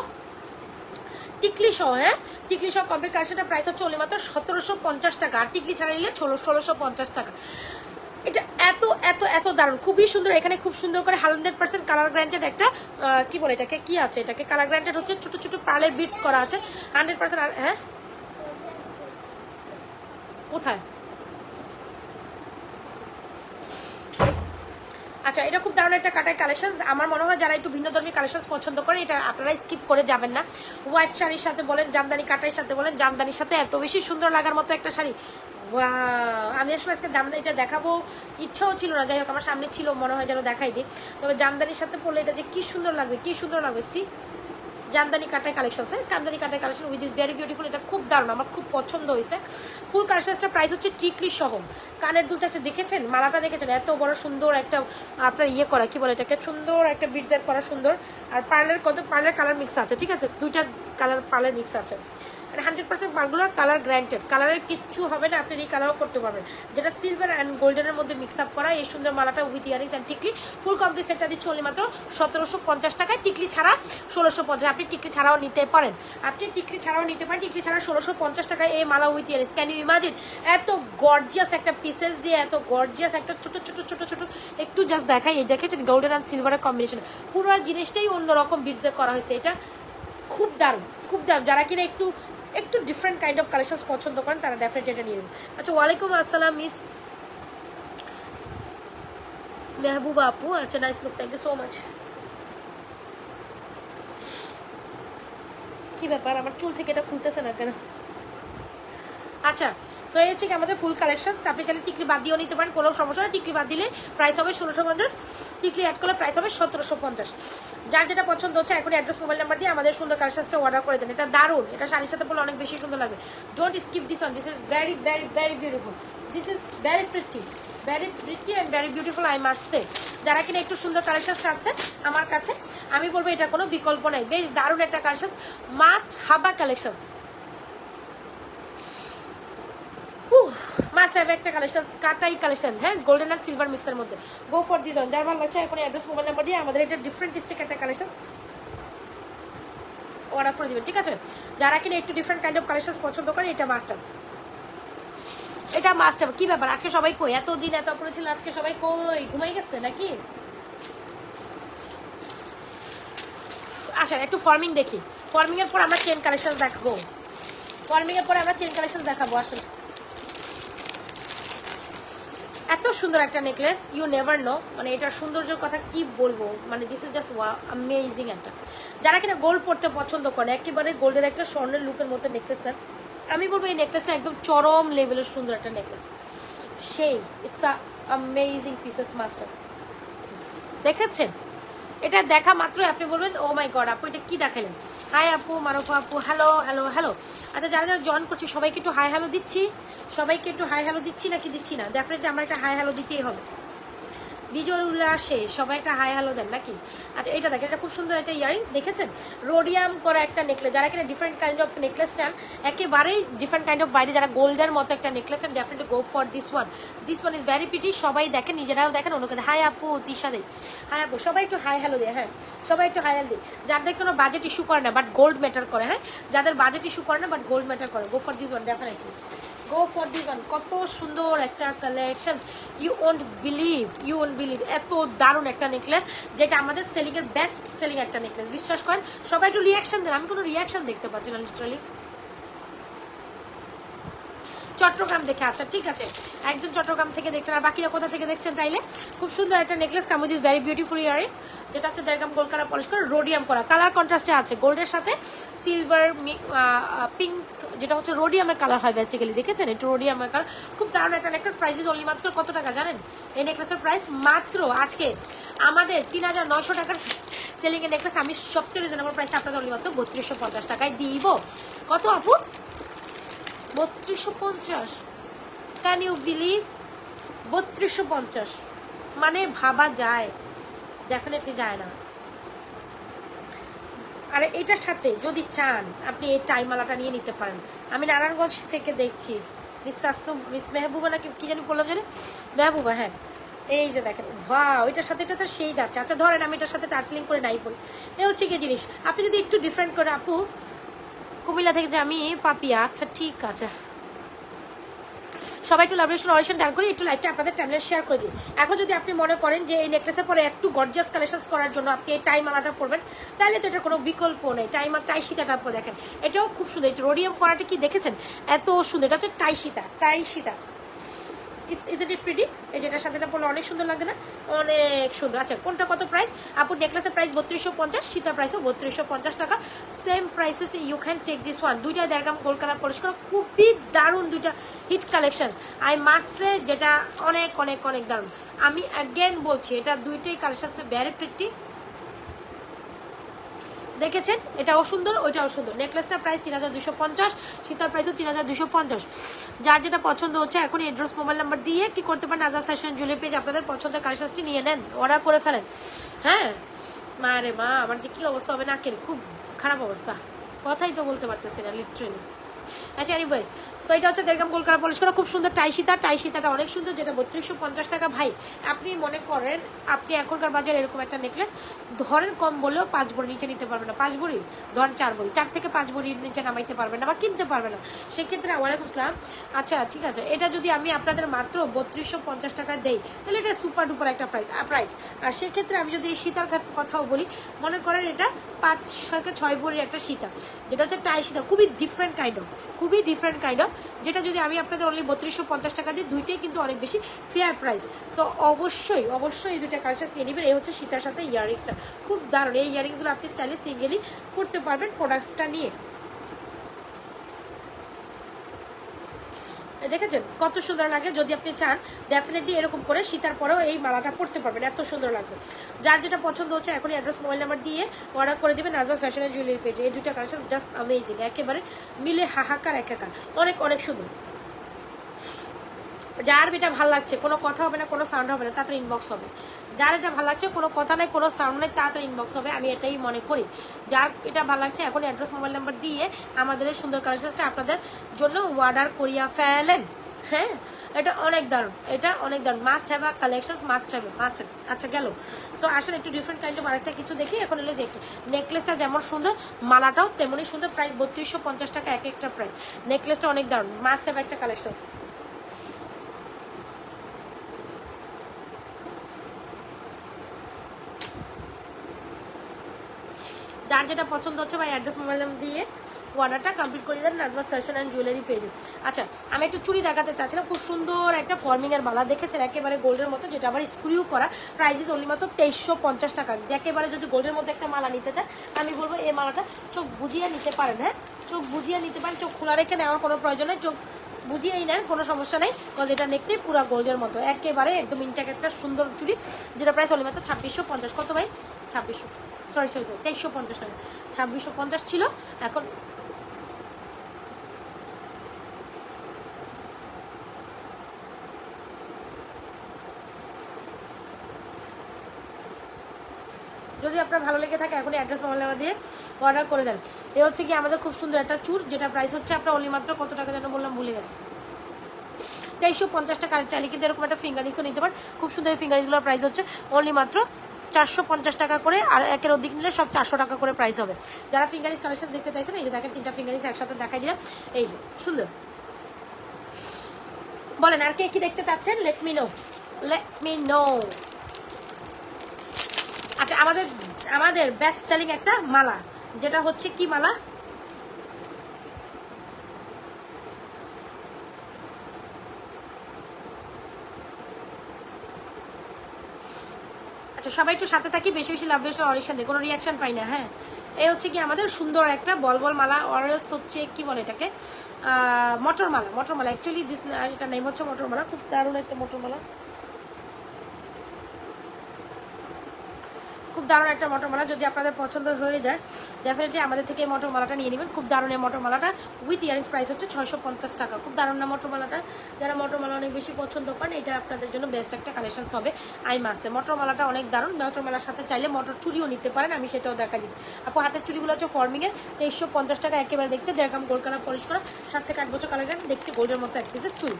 টিকলি সহ। হ্যাঁ, টিকলি সহ কমপ্লিট কালেকশনটা প্রাইস হচ্ছে অনলি মাত্র 1750 টাকা। আর টিকলি ছাড়া নিলে 1650 টাকা। এটা এত এত এত দারুণ, খুবই সুন্দর। এখানে খুব সুন্দর করে 100% কালার গ্রান্টেড একটা কি বলে এটাকে, কি আছে এটাকে, কালার গ্রান্টেড হচ্ছে ছোট ছোট পার্লের বিটস করা আছে 100%। হ্যাঁ, কোথায় আচ্ছা, এটা খুব দারুণ একটা কাটার কালেকশন। আমার মনে হয় যারা একটু ভিন্ন ধর্মী কালেকশন পছন্দ করেন, এটা আপনারা স্কিপ করে যাবেন না। হোয়াইট শাড়ির সাথে বলেন, জামদানি কাটার সাথে বলেন, জামদানির সাথে এত বেশি সুন্দর লাগার মতো একটা শাড়ি। আমি আসলে আজকে জামদানিটা দেখাবো ইচ্ছাও ছিল না, যাই হোক আমার সামনে ছিল, মনে হয় যেন দেখাই দিই। তবে জামদানির সাথে পরলে এটা যে কি সুন্দর লাগবে, কি সুন্দর লাগবে। সি জামদানি কাটাই কালেকশন, জামদানি কাটাই collection with is very beautiful. এটা খুব দারুণ, আমার খুব পছন্দ হয়েছে। ফুল কালেকশনটা প্রাইস হচ্ছে টিকলি সহ। কানের দুলটা আছে দেখেছেন, মালাটা দেখেছেন, এত বড় সুন্দর একটা আপনার ইয়ে করা, কি বলে এটাকে, সুন্দর একটা বিটজার করা সুন্দর। আর পার্লের পার্লের কালার মিক্স আছে, ঠিক আছে, দুইটা কালার পার্লের মিক্স আছে। 100% পার্লগুলোর কালার গ্র্যান্টেড, কালারের কিচ্ছু হবে না, আপনি এই কালারও করতে পারবেন। যেটা সিলভার অ্যান্ড গোল্ডেনের মধ্যে মিক্স আপ করা এই সুন্দর মালাটা উইথ ইয়ারিংস অ্যান্ড টিকলি। ফুল কমপ্লিট সেটটা দিচ্ছি অনলি মাত্র 1750 টাকায়, টিকলি ছাড়া 1650। আপনি টিকলি ছাড়াও নিতে পারেন, টিকলি ছাড়া 1650 টাকায় এই মালা with earrings. Can you imagine? এত গর্জিয়াস একটা পিসেস দিয়ে, এত গর্জিয়াস একটা ছোট ছোট ছোট ছোট, একটু জাস্ট দেখাই, এই দেখেছেন গোল্ডেন অ্যান্ড সিলভারের কম্বিনেশন, পুরো জিনিসটাই অন্যরকম বিটসে করা হয়েছে। এটা খুব দারুণ, খুব দারুণ। যারা কিনা একটু ডিফারেন্ট কাইন্ড অফ কালেকশন পছন্দ করেন তারা ডেফিনেটলি এটা নিয়ে নেবেন। আচ্ছা, ওয়ালাইকুম আসসালাম মিস মেহবুবা আপু। আচ্ছা, nice look, thank you so much. কি ব্যাপার, আমার চুল থেকে এটা খুলতেছে না কেন? আচ্ছা, তো এই হচ্ছে কি আমাদের ফুল কালেকশন। আপনি চাইলে টিকলি বাদ দিয়েও নিতে পারেন, কোনো সমস্যা নেই। টিকলি বাদ দিলে প্রাইস হবে 1650, টিকলি অ্যাড করলে প্রাইস হবে 1750। যার যেটা পছন্দ হচ্ছে এখন অ্যাড্রেস মোবাইল নাম্বার দিয়ে আমাদের সুন্দর কালেকশনটা অর্ডার করে দেন। এটা দারুণ, এটা শাড়ির সাথে পরলে অনেক বেশি সুন্দর লাগবে। Don't skip this one, this is very very very beautiful, this is very pretty and very beautiful, I must সে। যারা কিনা একটু সুন্দর কালেকশন চাচ্ছে আমার কাছে, আমি বলবো এটা কোনো বিকল্প নাই, বেশ দারুণ একটা কালেকশন, মাস্ট হাবা কালেকশন, মাস্ট হ্যাভ একটা কালেকশন, কাটাই কালেকশন, হ্যাঁ, গোল্ডেন অ্যান্ড সিলভার মিক্সের মধ্যে। গো ফর দিস ওয়ান, যার ভালো লাগছে এখন অ্যাড্রেস মোবাইল নাম্বার দিয়ে আমাদের এটা ডিফারেন্ট স্টিক একটা কালেকশন অর্ডার করে দিবেন, ঠিক আছে। যারা কিনা একটু ডিফারেন্ট কাইন্ড অফ কালেকশন পছন্দ করে, এটা মাস্ট হবে, এটা মাস্ট হবে। কি ব্যাপার, আজকে সবাই কই? এতদিন এত অপরে ছিল, আজকে সবাই কই? ঘুমাই গেছে নাকি? আসেন একটু ফর্মিং দেখি, ফর্মিং এর পর আমরা চেন কালেকশন দেখাবো, আসলে এত সুন্দর একটা নেকলেস, ইউ নেভার নো, মানে এটার সৌন্দর্যের কথা কি বলবো, মানে দিস ইজ জাস্ট অ্যামেজিং একটা। যারা কিনা গোল্ড পরতে পছন্দ করে, একেবারে গোল্ডের একটা স্বর্ণের লুকের মতো নেকলেস নেন, আমি বলবো এই নেকলেসটা একদম চরম লেভেলের সুন্দর একটা নেকলেস, সেই it's a amazing pieces master. দেখেছেন, এটা দেখা মাত্রই আপনি বলবেন ও মাই গড আপু এটা কি দেখালেন। হাই আপু, মারুফা আপু, হ্যালো হ্যালো হ্যালো। আচ্ছা, যারা যারা জয়েন করছি সবাইকে একটু হাই হ্যালো দিচ্ছি, নাকি দিচ্ছি না? ডেফিনেটলি আমার একটা হাই হ্যালো দিতেই হবে, ভিডিওর উল্লাসে সবাই একটা হাই হ্যালো দেন নাকি? আচ্ছা, এটা দেখেন, এটা খুব সুন্দর একটা ইয়ারিংস, দেখেছেন, রোডিয়াম করা একটা নেকলেস। যারা কিনা ডিফারেন্ট কাইন্ড অফ নেকলেস চান, একেবারেই ডিফারেন্ট কাইন্ড অফ বাইরে যারা গোল্ডের মতো একটা নেকলেস চান, definitely go for this one is very pretty. সবাই দেখেন, নিজেরাও দেখেন, অন্যকে হাই আপু, তিশা দে, হাই আপু, সবাই একটু হাই হ্যালো দেয়, হ্যাঁ সবাই একটু হাই হ্যালো দেয়। যাদের কোনো বাজেট ইস্যু করে না বাট গোল্ড ম্যাটার করে, হ্যাঁ যাদের বাজেট ইস্যু করে না বাট গোল্ড ম্যাটার করে, go for this one, definitely go for this one. কত সুন্দর একটা কালেকশন, ইউ ওন্ট বিলিভ, এত দারুণ একটা নেকলেস, যেটা আমাদের সেলিং এর বেস্ট সেলিং একটা নেকলেস, বিশ্বাস করেন। সবাই একটু রিয়াকশন দেন, আমি কোনো রিয়াকশন দেখতে পাচ্ছি না লিটারালি। চট্টগ্রাম দেখে, আচ্ছা ঠিক আছে, একজন চট্টগ্রাম থেকে দেখছেন, আর বাকিরা কোথা থেকে দেখছেন তাইলে? খুব সুন্দর একটা necklace, come with very beautiful earrings, যেটা হচ্ছে দেড়গ্রাম গোল্ড কালার পলিশ করে রোডিয়াম করা, কালার কন্ট্রাস্টে আছে, গোল্ডের সাথে সিলভার পিঙ্ক, যেটা হচ্ছে রোডিয়ামের কালার হয় বেসিক্যালি, দেখেছেন একটু রোডিয়ামের কালার, খুব দারুণ একটা নেকলেস। প্রাইস ইজ অনলি মাত্র কত টাকা জানেন? এই নেকলেসের প্রাইস মাত্র আজকে আমাদের 3900 টাকার সেলিং এর নেকলেস, আমি সবচেয়ে রিজনেবল প্রাইস আপনাদের অনলি মাত্র 3250 টাকায় দিব। কত আপু? 3250, ক্যান ইউ বিলিভ? 3250 মানে ভাবা যায়? ডেফিনেটলি যায় না। আর এটার সাথে যদি চান আপনি এই টাইমালাটা নিয়ে নিতে পারেন। আমি নারায়ণগঞ্জ থেকে দেখছি, মিস মেহবুবা নাকি কি জানি বললাম, জানি মেহবুবা, হ্যাঁ এই যে দেখেন, বাহ ওইটার সাথে এটা তো সেই যাচ্ছে। আচ্ছা ধরেন আমি এটার সাথে টার্সেলিং করে নাই বলি, এ হচ্ছে কি জিনিস, আপনি যদি একটু ডিফারেন্ট করে, আপু কুমিল্লা থেকে যে আমি পাপিয়া, আচ্ছা ঠিক আছে, সবাই একটু লাভরেশন অরেশন ডান করে একটু লাইভটা আপনাদের টাইমলাইনে শেয়ার করে দিন। এখন যদি আপনি মনে করেন যে এই নেকলেসের পরে একটু গর্জিয়াস কালেকশন করার জন্য আপনি এই টাই মালাটা পরবেন, তাহলে তো এটা কোনো বিকল্প নেই। টাই সীতাটা আপনি দেখেন, এটাও খুব সুন্দর, এটা রোডিয়াম করাটা কি দেখেছেন, এত সুন্দর, এটা হচ্ছে টাই সীতা, ইজ ইট প্রিটি? এই যেটার সাথে এটা পরলে অনেক সুন্দর লাগে না? অনেক সুন্দর। আচ্ছা কোনটা কত প্রাইস? আপু নেকলেসের প্রাইস 3250, সীতার প্রাইসও 3250 টাকা। Same prices you can take this one. দুইটা দেড়গ্রাম গোল্ড কালার পলিশ করা, খুবই দারুণ দুইটা hit collection. I must say যেটা অনেক অনেক অনেক দারুণ। আমি অ্যাগেন বলছি এটা দুইটাই কালেকশন ভেরি প্রিটি। দেখেছেন এটাও সুন্দর ওইটাও সুন্দর। নেকলেসটার প্রাইস 3250, সীতার প্রাইসও 3250। যার যেটা পছন্দ হচ্ছে এখন এড্রেস মোবাইল নাম্বার দিয়ে কি করতে পারেন, নাজাফ ফ্যাশন জুয়েলারি পেজ আপনাদের পছন্দের কালেকশনটি নিয়ে নেন, অর্ডার করে ফেলেন। হ্যাঁ মা রে মা, আমার যে কি অবস্থা হবে না কেন, খুব খারাপ অবস্থা, কথাই তো বলতে পারতেছি না লিটারেলি। আচ্ছা এনিওয়েজ, সো এটা হচ্ছে দেড়গ্রাম গোল্ড কালার পলিশ করা, খুব সুন্দর টাই সীতাটা অনেক সুন্দর, যেটা 3250 টাকা। ভাই আপনি মনে করেন আপনি এখনকার বাজারে এরকম একটা নেকলেস ধরেন কম বলেও 5 ভরি নিচে নিতে পারবেন না, 5 ভরি ধরেন 4 ভরি, 4 থেকে 5 ভরির নিচে নামাইতে পারবেন না বা কিনতে পারবেন না। সেক্ষেত্রে ওয়ালাইকুম আসসালাম। আচ্ছা ঠিক আছে, এটা যদি আমি আপনাদের মাত্র 3250 টাকায় দেই তাহলে এটা সুপার ডুপার একটা প্রাইস। আর সেক্ষেত্রে আমি যদি এই সীতার কথাও বলি, মনে করেন এটা 5 থেকে 6 ভরির একটা সীতা, যেটা হচ্ছে টাই সীতা, খুবই ডিফারেন্ট কাইন্ড অফ, যেটা যদি আমি আপনাদের অনলি 3250 টাকা দিই, দুইটাই কিন্তু অনেক বেশি ফেয়ার প্রাইস। সো অবশ্যই এই দুইটা কালেকশন নিয়ে নেবেন। এই হচ্ছে সীতার সাথে ইয়াররিংসটা, খুব দারুণ। এই ইয়াররিংসগুলো আপনি স্টাইলে সিঙ্গেলি করতে পারবেন প্রোডাক্টসটা নিয়ে। দেখেছেন কত সুন্দর লাগে? যদি আপনি চান ডেফিনেটলি এরকম করে সীতার পরেও এই মালাটা পরতে পারবেন, এত সুন্দর লাগবে। যার যেটা পছন্দ হচ্ছে এখন অ্যাড্রেস মোবাইল নাম্বার দিয়ে অর্ডার করে দেবেন নাজমা ফ্যাশন এন্ড জুয়েলারি পেজে। এই দুটো কালেকশন জাস্ট অ্যামেজিং, একেবারে মিলে হাহাকার একাকার, অনেক অনেক সুন্দর। যার এটা ভালো লাগছে, কোনো কথা হবে না, কোনো সাউন্ড হবে না, তাড়াতাড়ি ইনবক্স হবে। যার এটা ভালো লাগছে, কোনো কথা নেই, কোনো সাউন্ড নেই, তাড়াতাড়ি ইনবক্স হবে, আমি এটাই মনে করি। যার এটা ভালো লাগছে এখন অ্যাড্রেস মোবাইল নাম্বার দিয়ে আমাদের এই সুন্দর কালেকশনটা আপনাদের জন্য অর্ডার করিয়া ফেলেন। হ্যাঁ এটা অনেক দারুণ, must have collection, must have. আচ্ছা গেল। সো আসলে একটু ডিফারেন্ট কাইন্ড অফ আরেকটা কিছু দেখি। এখন এলে দেখি নেকলেসটা যেমন সুন্দর, মালাটাও তেমনই সুন্দর। প্রাইস 3250 টাকা এক একটা প্রাইস। নেকলেসটা অনেক দারুণ, মাস্ট হ্যাভ একটা কালেকশন। যার যেটা পছন্দ হচ্ছে ভাই অ্যাড্রেস মোবাইল নাম্বার দিয়ে অর্ডারটা কমপ্লিট করে দেন নাজমা ফ্যাশন অ্যান্ড জুয়েলারি পেজে। আচ্ছা আমি একটু চুড়ি দেখাতে চাচ্ছিলাম, খুব সুন্দর একটা ফর্মিংয়ের মালা দেখেছেন, একেবারে গোল্ডের মতো, যেটা আবার স্ক্রিউ করা। প্রাইস অনলি মাত্র 2350 টাকা। একেবারে যদি গোল্ডের মতো একটা মালা নিতে চান, আমি বলবো এই মালাটা চোখ বুঝিয়ে নিতে পারেন। হ্যাঁ চোখ বুঝিয়ে নিতে পারেন, চোখ খোলা রেখে নেওয়ার কোনো প্রয়োজন নেই, চোখ বুঝিয়েই নেন, কোনো সমস্যা নেই। কারণ এটা দেখতে পুরো গোল্ডের মতো, একেবারে একদম ইনট্যাক্ট একটা সুন্দর চুড়ি, যেটা প্রাইস অনলি মাত্র 2650। কত ভাই? 2600, সরি 2350 টাকা। 2650 ছিল, এখন যদি আপনার ভালো লেগে থাকে এখন অ্যাড্রেস মোবাইল নাম্বার দিয়ে অর্ডার করে দেন। এ হচ্ছে কি আমাদের খুব সুন্দর একটা চুর, যেটা প্রাইস হচ্ছে আপনার অনলি মাত্র কত টাকা যেন বললাম, ভুলে গেছি, 2350 টাকা। চাইলে কিন্তু এরকম একটা ফিঙ্গারিংসও নিতে পারেন, খুব সুন্দর। এই ফিঙ্গারিংসগুলোর প্রাইস হচ্ছে অনলি মাত্র 450 টাকা করে, আর একের অধিক নিলে সব 400 টাকা করে প্রাইস হবে। যারা ফিঙ্গারিংস কালেকশন দেখতে চাইছেন, এই যে দেখেন 3টা ফিঙ্গারিংস একসাথে দেখাই দিলাম, এই যে সুন্দর। বলেন আর কে কি দেখতে চাচ্ছেন? Let me no. আচ্ছা আমাদের বেস্ট সেলিং একটা মালা, যেটা হচ্ছে কি মালা, আচ্ছা সবাই একটু সাথে থাকি, বেশি বেশি লাভ রেস্ট অরিকশন দিয়ে কোনো রিয়াকশন পাই না। হ্যাঁ এই হচ্ছে কি আমাদের সুন্দর একটা বল মালা, অরেলস হচ্ছে কি বলে এটাকে, মটর মালা অ্যাকচুয়ালি এটা নেম হচ্ছে মটর মালা, খুব দারুণ একটা মটর মালা, খুব দারুণ একটা মটর মালা। যদি আপনাদের পছন্দ হয়ে যায় ডেফিনেটলি আমাদের থেকে এই মটর মালাটা নিয়ে নেবেন। খুব দারুণ এই মটর মালাটা, উইথ ইয়ারিংস প্রাইস হচ্ছে 650 টাকা। খুব দারুণ না মটর মালাটা? যারা মটর মালা অনেক বেশি পছন্দ করেন, এটা আপনাদের জন্য বেস্ট একটা কালেকশন হবে আই মাসে। মটর মালাটা অনেক দারুণ, মটর মালার সাথে চাইলে মটর চুড়িও নিতে পারেন, আমি সেটাও দেখা দিচ্ছি। আপু হাতের চুড়িগুলো হচ্ছে ফর্মিংয়ের, 2350 টাকা, একেবারে দেখতে যেরকম গোল্ড কালার পলিশ করা, 7 থেকে 8 বছর কালার দেখতে গোল্ডের মতো এক পিসের চুড়ি।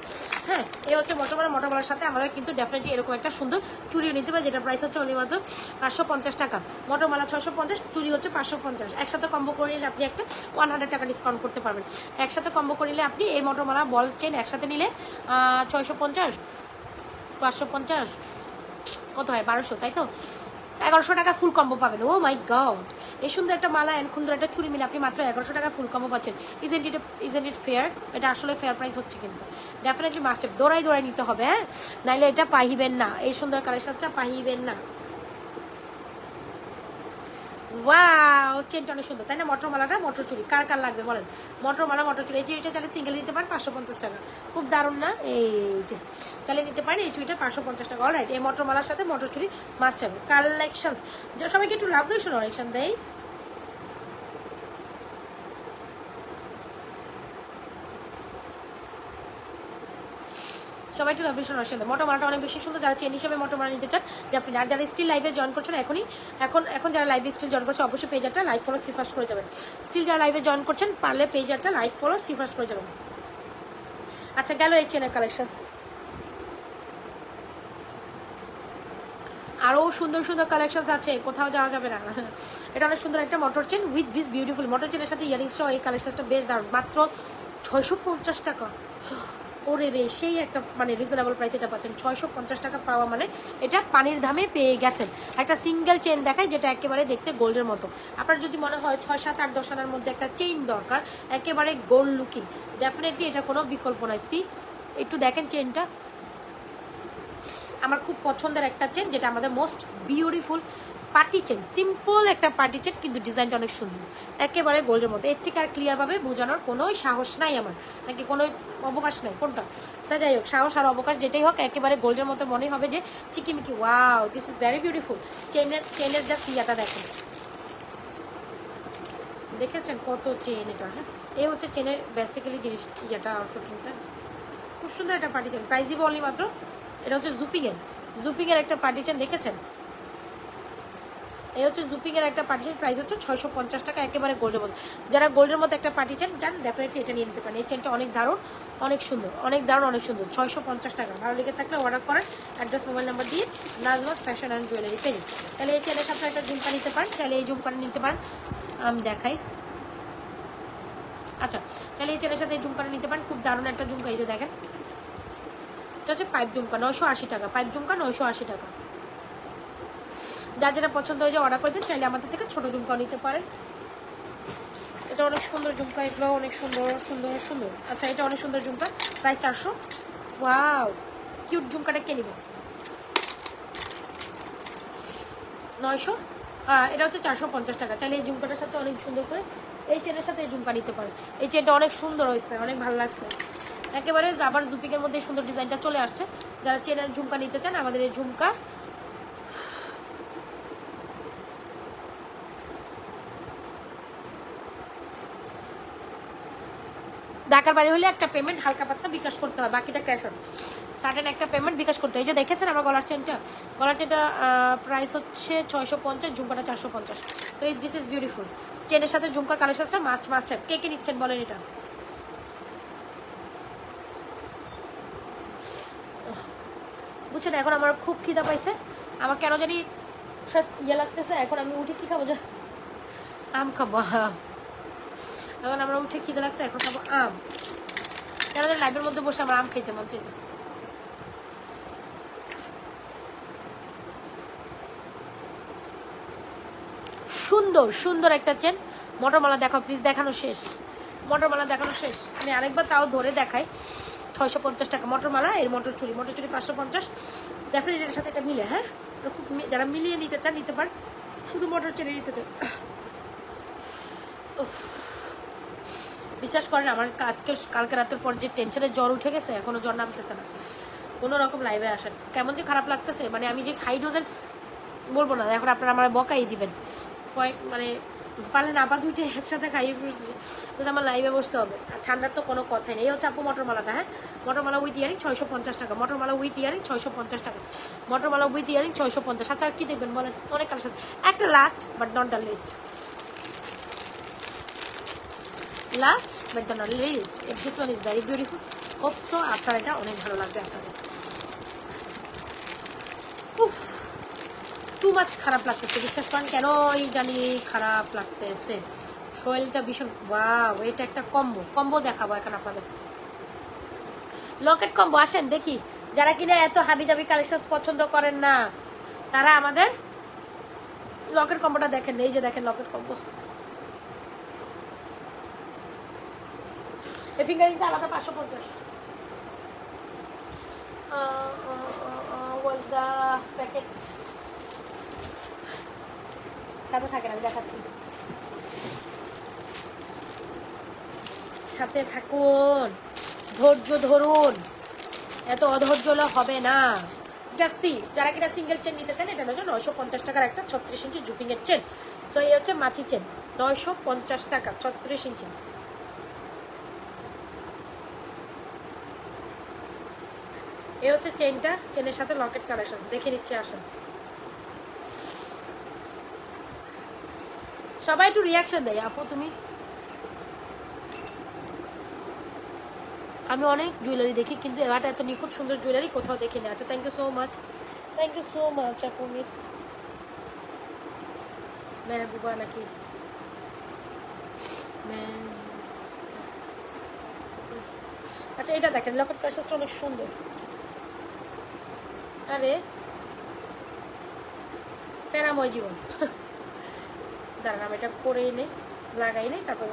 হ্যাঁ এই হচ্ছে মটর মালার সাথে আমাদের কিন্তু ডেফিনেটলি এরকম একটা সুন্দর চুড়িও নিতে পারে, যেটা প্রাইস হচ্ছে অনলি মাত্র 550 টাকা। মটর মালা 650, চুড়ি হচ্ছে 550। একসাথে কম্বো করে নিলে আপনি একটা 100 টাকা ডিসকাউন্ট করতে পারবেন। একসাথে কম্বো করে নিলে আপনি এই মটর মালা বল চেন একসাথে নিলে 650, 550 কত হয়, 1200, তাই তো? 1100 টাকা ফুল কম্বো পাবেন। ও মাই গড, এই সুন্দর একটা মালা অ্যান্ড সুন্দর একটা চুড়ি মিলে আপনি মাত্র 1100 টাকা ফুল কম্বো পাচ্ছেন। Isn't it fair? এটা আসলে ফেয়ার প্রাইস হচ্ছে, কিন্তু ডেফিনেটলি মাস্ট দৌড়াই নিতে হবে, হ্যাঁ, নাইলে এটা পাহিবেন না, এই সুন্দর কালেকশনটা পাহিবেন না। ওয়াও, চেনটা অনেক সুন্দর, তাই না? মটর মালাটা, মটর চুড়ি কার কার লাগবে বলেন? মটর মালা, মটর চুড়ি, এই চুড়িটা চাইলে সিঙ্গেল নিতে পারেন 550 টাকা, খুব দারুণ না? এই যে চাইলে নিতে পারেন এই চুড়িটা 550 টাকা। অলরাইট, এই মটর মালার সাথে মটর চুড়ি মাস্ট হবে। কালেকশনস যা সবাইকে একটু লাভ রেশন অনেকশন দেয়। সবাই একটু লাভ রেশন অনেকশন দেয়। মটর মালাটা অনেক বেশি সুন্দর, যারা চেন হিসাবে মটর মালা নিতে চান ডেফিনেটলি। আর যারা স্টিল লাইভে জয়েন করছেন এখনই, এখন যারা লাইভে স্টিল জয়েন করছে অবশ্যই পেজটা লাইক ফলো সি ফার্স্ট করে যাবেন। স্টিল যারা লাইভে জয়েন করছেন পারলে পেজটা লাইক ফলো সি ফার্স্ট করে যাবেন। আচ্ছা, গেল এই চেনের কালেকশন। আরও সুন্দর সুন্দর কালেকশন আছে, কোথাও যাওয়া যাবে না। এটা অনেক সুন্দর একটা মটর চেন উইথ দিস বিউটিফুল মটর চেনের সাথে ইয়ারিংস সহ এই কালেকশনটা বেশ দারুণ, মাত্র 650 টাকা। ওরে রে, সেই একটা মানে রিজনেবল প্রাইস এটা পাচ্ছেন। 650 টাকা পাওয়া মানে এটা পানির দামে পেয়ে গেছেন। একটা সিঙ্গেল চেন দেখায় যেটা একেবারে দেখতে গোল্ডের মতো। আপনার যদি মনে হয় 6, 7, 8, 10 আনার মধ্যে একটা চেইন দরকার একেবারে গোল্ড লুকিং, ডেফিনেটলি এটা কোনো বিকল্প নয়। সি একটু দেখেন চেনটা, আমার খুব পছন্দের একটা চেন, যেটা আমাদের most beautiful party chain. Simple একটা পার্টি চেন, কিন্তু ডিজাইনটা অনেক সুন্দর, একেবারে গোল্ডের মধ্যে। এর থেকে আর ক্লিয়ারভাবে বোঝানোর কোনো সাহস নাই আমার, নাকি কোনো অবকাশ নাই, কোনটা স্যার? যাই হোক, সাহস আর অবকাশ যেটাই হোক, একেবারে গোল্ডের মতো মনে হবে যে চিকিমিকি। Wow, this is very beautiful. চেনের জাস্ট ইয়াটা দেখেন, দেখেছেন কত চেন এটা? হ্যাঁ, এই হচ্ছে চেনের বেসিক্যালি জিনিস, ইয়াটা আউটলুকিংটা খুব সুন্দর একটা পার্টি চেন। প্রাইস দিব অনলি মাত্র, এটা হচ্ছে জুপিংয়ের একটা পার্টি চেন, দেখেছেন? এই হচ্ছে জুপিংয়ের একটা পার্টি চেন, প্রাইস হচ্ছে 650 টাকা, একেবারে গোল্ডের মধ্যে। যারা গোল্ডের মধ্যে একটা পার্টি চেন চান ডেফিনেটলি এটা নিয়ে নিতে পারেন। এই চেনটা অনেক দারুণ, অনেক সুন্দর, অনেক দারুণ, অনেক সুন্দর। 650 টাকা। ভালো লেগে থাকলে অর্ডার করেন, অ্যাড্রেস মোবাইল নাম্বার দিয়ে নাজমাস ফ্যাশন অ্যান্ড জুয়েলারি পেজে। তাহলে এই চেনের সাথে একটা ঝুমকা নিতে পারেন, তাহলে এই ঝুমকাটা নিতে পারেন, আমি দেখাই। আচ্ছা, তাহলে এই চেনের সাথে এই ঝুমকাটা নিতে পারেন, খুব দারুণ একটা ঝুমকা। এই যে দেখেন, এটা হচ্ছে পাইপ ঝুমকা, 980 টাকা। পাইপ ঝুমকা 980 টাকা। যার যেটা পছন্দ হয়ে যায় অর্ডার করে দিন। চাইলে আমাদের থেকে ছোটো ঝুমকাও নিতে পারেন। এটা অনেক সুন্দর ঝুমকা, এগুলো অনেক সুন্দর সুন্দর সুন্দর। আচ্ছা, এটা অনেক সুন্দর ঝুমকা, প্রাইস 400। ওয়াও, কিউট ঝুমকাটা কে নেবে? 900। এটা হচ্ছে 450 টাকা। চাইলে এই ঝুমকাটার সাথে অনেক সুন্দর করে এই চেনের সাথে এই ঝুমকা নিতে পারেন। এই চেনটা অনেক সুন্দর হয়েছে, অনেক ভালো লাগছে, একেবারে আবার জুপিংয়ের মধ্যে সুন্দর ডিজাইনটা চলে আসছে। যারা চেনের ঝুমকা নিতে চান, আমাদের এই ঝুমকা ঢাকার বাইরে হলে একটা পেমেন্ট হালকা পাতলা বিকাশ করতে হয়, বাকিটা ক্যাশ অন। সার্টেন একটা পেমেন্ট বিকাশ করতে হয়। এই যে দেখেছেন আমার গলার চেনটা প্রাইস হচ্ছে 650, ঝুমকাটা 450। So this is beautiful. চেনের সাথে ঝুমকার কালেকশনটা মাস্ট হ্যাভ। কে কে নিচ্ছেন বলেন? এটা বুঝছেন, এখন আমার খুব খিদা পাইছে, আমার কেন জানি ইয়ে লাগতেছে। এখন আমি উঠে কি খাবো? আম খাবো। এখন আমরা উঠে খিদে লাগছে, এখন খাবো আম। কেন জানি লাইভের মধ্যে বসে আমার আম খাইতে মন চাইতেছে। সুন্দর সুন্দর একটা চেন। মটরমালা দেখাও প্লিজ, দেখানো শেষ, মটরমালা দেখানো শেষ। আমি আরেকবার তাও ধরে দেখাই। 650 টাকা মটরমালা, এর মটর চুরি 550। ডেফিনেটলি এর সাথে একটা মিলে, হ্যাঁ, খুব যারা মিলিয়ে নিতে চান নিতে পারেন, শুধু মটর চেনে নিতে চান। বিশ্বাস করেন, আমার কালকে রাতের পর যে টেনশনের জ্বর উঠে গেছে, এখনো জ্বর নামতেছে না। কোনো রকম লাইভে আসেন, কেমন যে খারাপ লাগতেছে। মানে আমি যে হাই ডোজের বলবো না, এখন আপনারা আমার বকাই দিবেন। মানে পারলে না পা দুইটা একসাথে খাইয়ে ফেলছি, কিন্তু আমার লাইভে বসতে হবে। আর ঠান্ডার তো কোনো কথাই নেই। এই হচ্ছে আপু মটরমালাটা, হ্যাঁ, মটরমালা উইথ ইয়ারিং 650 টাকা। মটরমালা উইথ ইয়ারিং 650 টাকা। মটরমালা উইথ ইয়ারিং 650। আচ্ছা, আর কি দেখবেন বলেন? অনেক কালেকশন। একটা last but not the least, this one is very beautiful. Hope so আপনার এটা অনেক ভালো লাগবে আপনাদের। টু মাছ খারাপ লাগতেছে, বিশ্বাস করেন, কেন এই জানি খারাপ লাগতেছে, শরীরটা ভীষণ। ওয়াও, এটা একটা কম্বো দেখাবো এখন আপনাদের। লকেট কম্বো, আসেন দেখি। যারা কিনা এত হাবিজাবি কালেকশন পছন্দ করেন না, তারা আমাদের লকেট কম্বোটা দেখেন, এই যে দেখেন লকেট কম্বো। এই ফিঙ্গারিংটা আলাদা 550। ওয়াজ দ্য প্যাকেট সাথে থাকেন, আমি দেখাচ্ছি। সাথে থাকুন, ধৈর্য ধরুন, এত অধৈর্য হলে হবে না। জাস্ট সি, যারা কিনা সিঙ্গেল চেন নিতে চান, এটা হচ্ছে 950 টাকার একটা 36 ইঞ্চি জুপিং এর চেন। সো এই হচ্ছে মাছি চেন, 950 টাকা 36 ইঞ্চি। এই হচ্ছে চেনটা, চেনের সাথে লকেট কালেকশন দেখে নিচ্ছি, আসুন। সবাই একটু রিয়াকশন দেয়। আপু তুমি, আমি অনেক জুয়েলারি দেখি কিন্তু এবারটা এত নিখুঁত সুন্দর জুয়েলারি কোথাও দেখিনি। আচ্ছা, thank you so much, thank you so much আপু। মিস মেহবুবা নাকি? আচ্ছা, এটা দেখেন, লকেট কালেকশনটা অনেক সুন্দর। আরে প্যারাময় জীবন। দাঁড়ান, আমি এটা পরেই নেই, লাগাই নেই, তারপর।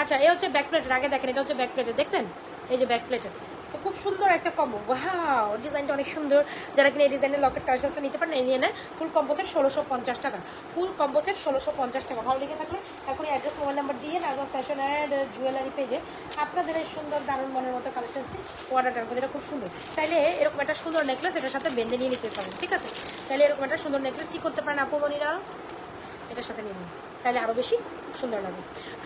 আচ্ছা, এই হচ্ছে ব্যাক প্লেটের। আগে দেখেন, এটা হচ্ছে ব্যাক প্লেটের, দেখছেন? এই যে ব্যাক প্লেটের। তো খুব সুন্দর একটা কম্বো। ওয়াও, ডিজাইনটা অনেক সুন্দর। যারা কিনা এই ডিজাইনের লকেট কালেকশনটা নিতে পারেন, এই নিয়ে নেন। ফুল কম্বো সেট 1650 টাকা, ফুল কম্বো সেট 1650 টাকা। ভালো লেগে থাকলে এখন অ্যাড্রেস, মোবাইল নাম্বার দিয়ে নাজমা ফ্যাশন অ্যান্ড জুয়েলারি পেজে আপনাদের এই সুন্দর দারুণ মনের মতো কালেকশনটি অর্ডার করবো। যেটা খুব সুন্দর। তাইলে এরকম একটা সুন্দর নেকলেস এটার সাথে বেঁধে নিয়ে নিতে পারেন, ঠিক আছে? তাহলে এরকম একটা সুন্দর নেকলেস কী করতে পারেন আপুমণিরা, এটার সাথে নিয়ে নিন, তাহলে আরও বেশি সুন্দর লাগে।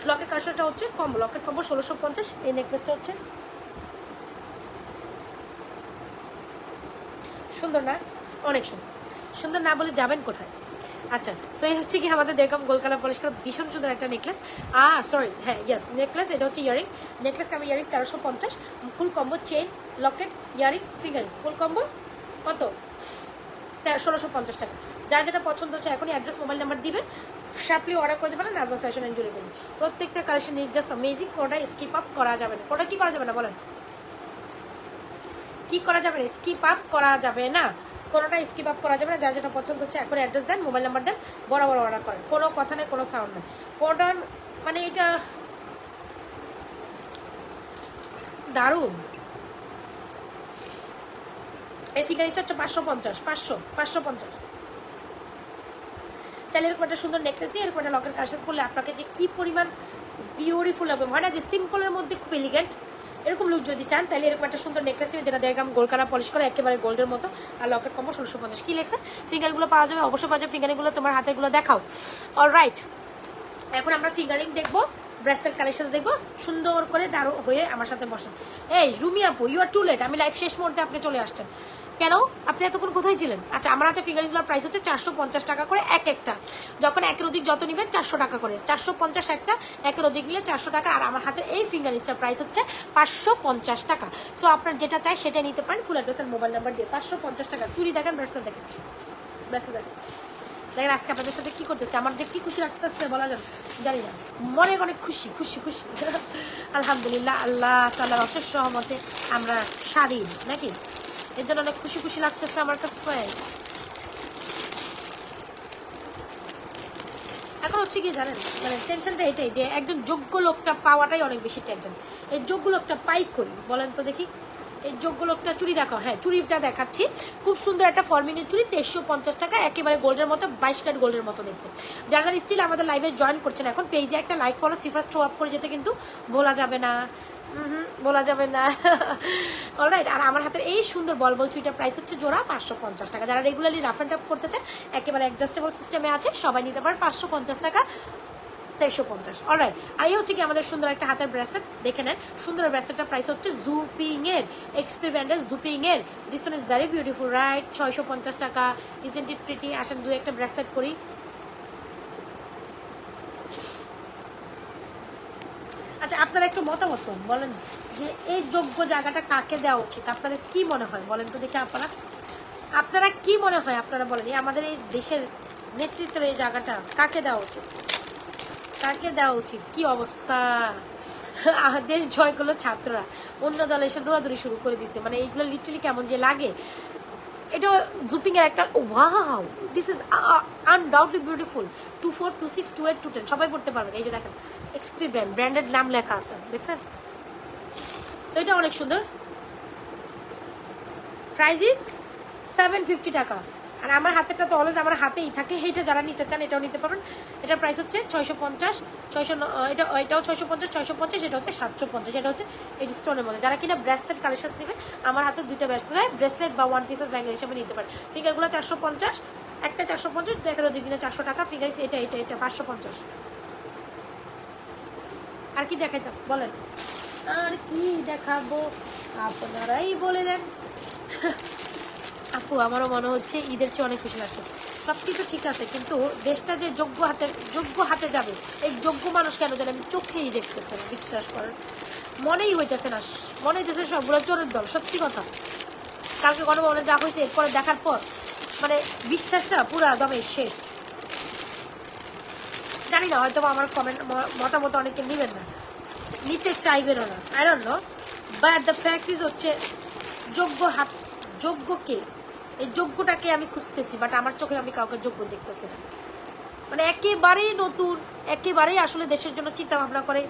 লকেট কালেকশনটা হচ্ছে কম্বো, লকেট কম্বো 1650। এই নেকলেসটা হচ্ছে সুন্দর না? অনেক সুন্দর। সুন্দর না বলে যাবেন কোথায়? আচ্ছা, সো এই হচ্ছে কি আমাদের দেখলাম গোলকালা পলিশ করা ভীষণ সুন্দর একটা নেকলেস। সরি, হ্যাঁ, ইয়েস, নেকলেস। এটা হচ্ছে ইয়ারিংস, নেকলেস কামে ইয়ারিংস 1350। ফুল combo chain, Locket, earrings, fingerings, ফুল কম্বো কত? 1650 টাকা। যার যেটা পছন্দ হচ্ছে এখনই অ্যাড্রেস, মোবাইল নাম্বার দিবেন, শার্পলি অর্ডার করে দেবেন নাজমা ফ্যাশন অ্যান্ড জুয়েলারি। প্রত্যেকটা কালেকশন ইজ জাস্ট অ্যামেজিং। কোনটা স্কিপ আপ করা যাবে না, কোনটা কি করা যাবে না বলেন? কি করা যাবে না? স্কিপ আপ করা যাবে না, কোনোটা স্কিপ আপ করা যাবে না। যার যেটা পছন্দ হচ্ছে এখন অ্যাড্রেস দেন, মোবাইল নাম্বার দেন, বরাবর অর্ডার করেন, কোনো কথা নেই, কোনো সাউন্ড নেই। কোনটা মানে এটা দারুণ। এই ফিগারিংটা হচ্ছে 550, 550। চাইলে এরকম একটা সুন্দর নেকলেস দিয়ে এরকম একটা লকের কালেকশন করলে আপনাকে যে কি পরিমাণ বিউটিফুল হবে, হয় না যে সিম্পলের মধ্যে খুব এলিগেন্ট, এরকম লুক যদি চান তাহলে এরকম একটা সুন্দর নেকলেস দিয়ে, যেটা দেখলাম গোলকালা পলিশ করে একেবারে গোল্ডের মতো, আর লকেট কম্বো 1650। কি লেখছে? ফিঙ্গারগুলো পাওয়া যাবে, অবশ্যই পাওয়া যাবে। ফিঙ্গারিংগুলো তোমার হাতেরগুলো দেখাও। অলরাইট, এখন আমরা ফিঙ্গারিং দেখবো, ব্রেসলেট কালেকশন দেখবো। সুন্দর করে দাঁড়ো হয়ে আমার সাথে বসেন। এই রুমি আপু, ইউ আর টু লেট। আমি লাইভ শেষ মুহূর্তে আপনি চলে আসছেন কেন? আপনি এতক্ষণ কোথায় ছিলেন? আচ্ছা, আমার হাতে ফিঙ্গারিংগুলোর প্রাইস হচ্ছে 450 টাকা করে এক একটা। যখন একের অধিক যত নেবেন 400 টাকা করে, 450 একটা, একের অধিক নিলে 400 টাকা। আর আমার হাতে এই ফিঙ্গারিংসটার প্রাইস হচ্ছে 550 টাকা। সো আপনার যেটা চাই সেটা নিতে পারেন, ফুল অ্যাড্রেস আর মোবাইল নাম্বার দিয়ে। 550 টাকা। চুরি দেখেন, ব্রেসলেট দেখেন, ব্রেসলেট দেখেন। দেখেন আজকে আপনাদের সাথে কি করতেছে, আমার যে কি খুশি লাগতেছে বলা যাবে, জানি না, মনে অনেক খুশি খুশি খুশি। আলহামদুলিল্লাহ, আল্লাহ তাআলার অশেষ রহমতে আমরা স্বাধীন নাকি, এর জন্য অনেক খুশি খুশি লাগতেছে আমার কাছে। এখন হচ্ছে কি জানেন, মানে টেনশনটা এটাই যে একজন যোগ্য লোকটা পাওয়াটাই অনেক বেশি টেনশন। এই যোগ্য লোকটা পাই করি বলেন তো দেখি? এই যোগ্য লোকটা চুরি দেখাও। হ্যাঁ, চুরিটা দেখাচ্ছি। খুব সুন্দর একটা ফর্মিংয়ের চুরি, 2350 টাকা, একেবারে গোল্ডের মতো, 22 ক্যারেট গোল্ডের মতো দেখতে। যারা স্টিল আমাদের লাইভে জয়েন করছেন এখন, পেজে একটা লাইক ফলো সিফার স্ট্রো আপ করে যেতে কিন্তু বলা যাবে না, বলা যাবে না। অলরাইট, আর আমার হাতের এই সুন্দর বল বল চুইটার প্রাইস হচ্ছে জোড়া 550 টাকা। যারা রেগুলারলি রাফ অ্যান্ড টাফ করতে চান, একেবারে অ্যাডজাস্টেবল সিস্টেমে আছে, সবাই নিতে পারেন 550 টাকা, 2350। অলরাইট, আর এই হচ্ছে কি আমাদের সুন্দর একটা হাতের ব্রেসলেট, দেখে নেন। সুন্দর ব্রেসলেটটার প্রাইস হচ্ছে জুপিং এর, এক্সপি ব্র্যান্ডের জুপিং এর। This one is very beautiful, right? 650 টাকা। Isn't it pretty? আসেন দু একটা ব্রেসলেট করি। আচ্ছা, আপনারা একটু মতামত বলেন যে এই যোগ্য জায়গাটা কাকে দেওয়া উচিত, আপনাদের কি মনে হয় বলেন তো দেখি। আপনারা কি মনে হয়, আপনারা বলেন আমাদের এই দেশের নেতৃত্বের এই জায়গাটা কাকে দেওয়া উচিত, কাকে দেওয়া উচিত? কি অবস্থা! দেশ জয় করলো ছাত্ররা, অন্য দলে এসে দৌড়াদৌড়ি শুরু করে দিছে। মানে এইগুলো লিটারালি কেমন যে লাগে। এটা জুপিং এর একটা wow, this is undoubtedly beautiful. 24, 26, 28, 210 সবাই পড়তে পারবেন। এই যে দেখেন এক্সপি ব্র্যান্ড, ব্র্যান্ডেড নাম লেখা আছে, দেখছেন? সো এটা অনেক সুন্দর। প্রাইস ইজ 750 টাকা। আর আমার হাতেরটা তো অলওয়েজ আমার হাতেই থাকে, এইটা যারা নিতে চান এটাও নিতে পারবেন। এটার প্রাইস হচ্ছে 650, 600, এটাও 650, 650, এটা হচ্ছে 750। এটা হচ্ছে এই স্টোনের মধ্যে। যারা কিনা ব্রেসলেট কালেকশন নেবে, আমার হাতে দুইটা ব্রেসলেট বা ওয়ান পিসের ব্যাঙ্গেল হিসেবে নিতে পারে। ফিঙ্গারগুলো 450, একটা 450, দেখেন ওদিক দিনে 400 টাকা। ফিঙ্গার এটা 550। আর কি দেখাইতাম বলেন, আর কি দেখাবো আপনারাই বলে দেন। আপু আমারও মনে হচ্ছে ঈদের চেয়ে অনেক খুশি লাগছে। সব কিছু ঠিক আছে, কিন্তু দেশটা যে যোগ্য হাতে যাবে, এই যোগ্য মানুষ কেন জানে আমি চোখেই দেখতেছে না, বিশ্বাস করেন। মনেই হইতেছে না, মনে হইতেছে সবগুলো চোরের দল। সত্যি কথা, কালকে গণভবনে যা হয়েছে এরপরে দেখার পর মানে বিশ্বাসটা পুরো দমে শেষ। জানি না, হয়তো আমার মতামত অনেকে নেবেন না, নিতে চাইবেনও না, I don't know, but the fact is হচ্ছে যোগ্যকে, এই যোগ্যটাকে আমি খুঁজতেছি, বাট আমার চোখে আমি কাউকে যোগ্য দেখতেছি না। মানে একেবারেই নতুন, একেবারেই আসলে দেশের জন্য চিন্তা ভাবনা করে,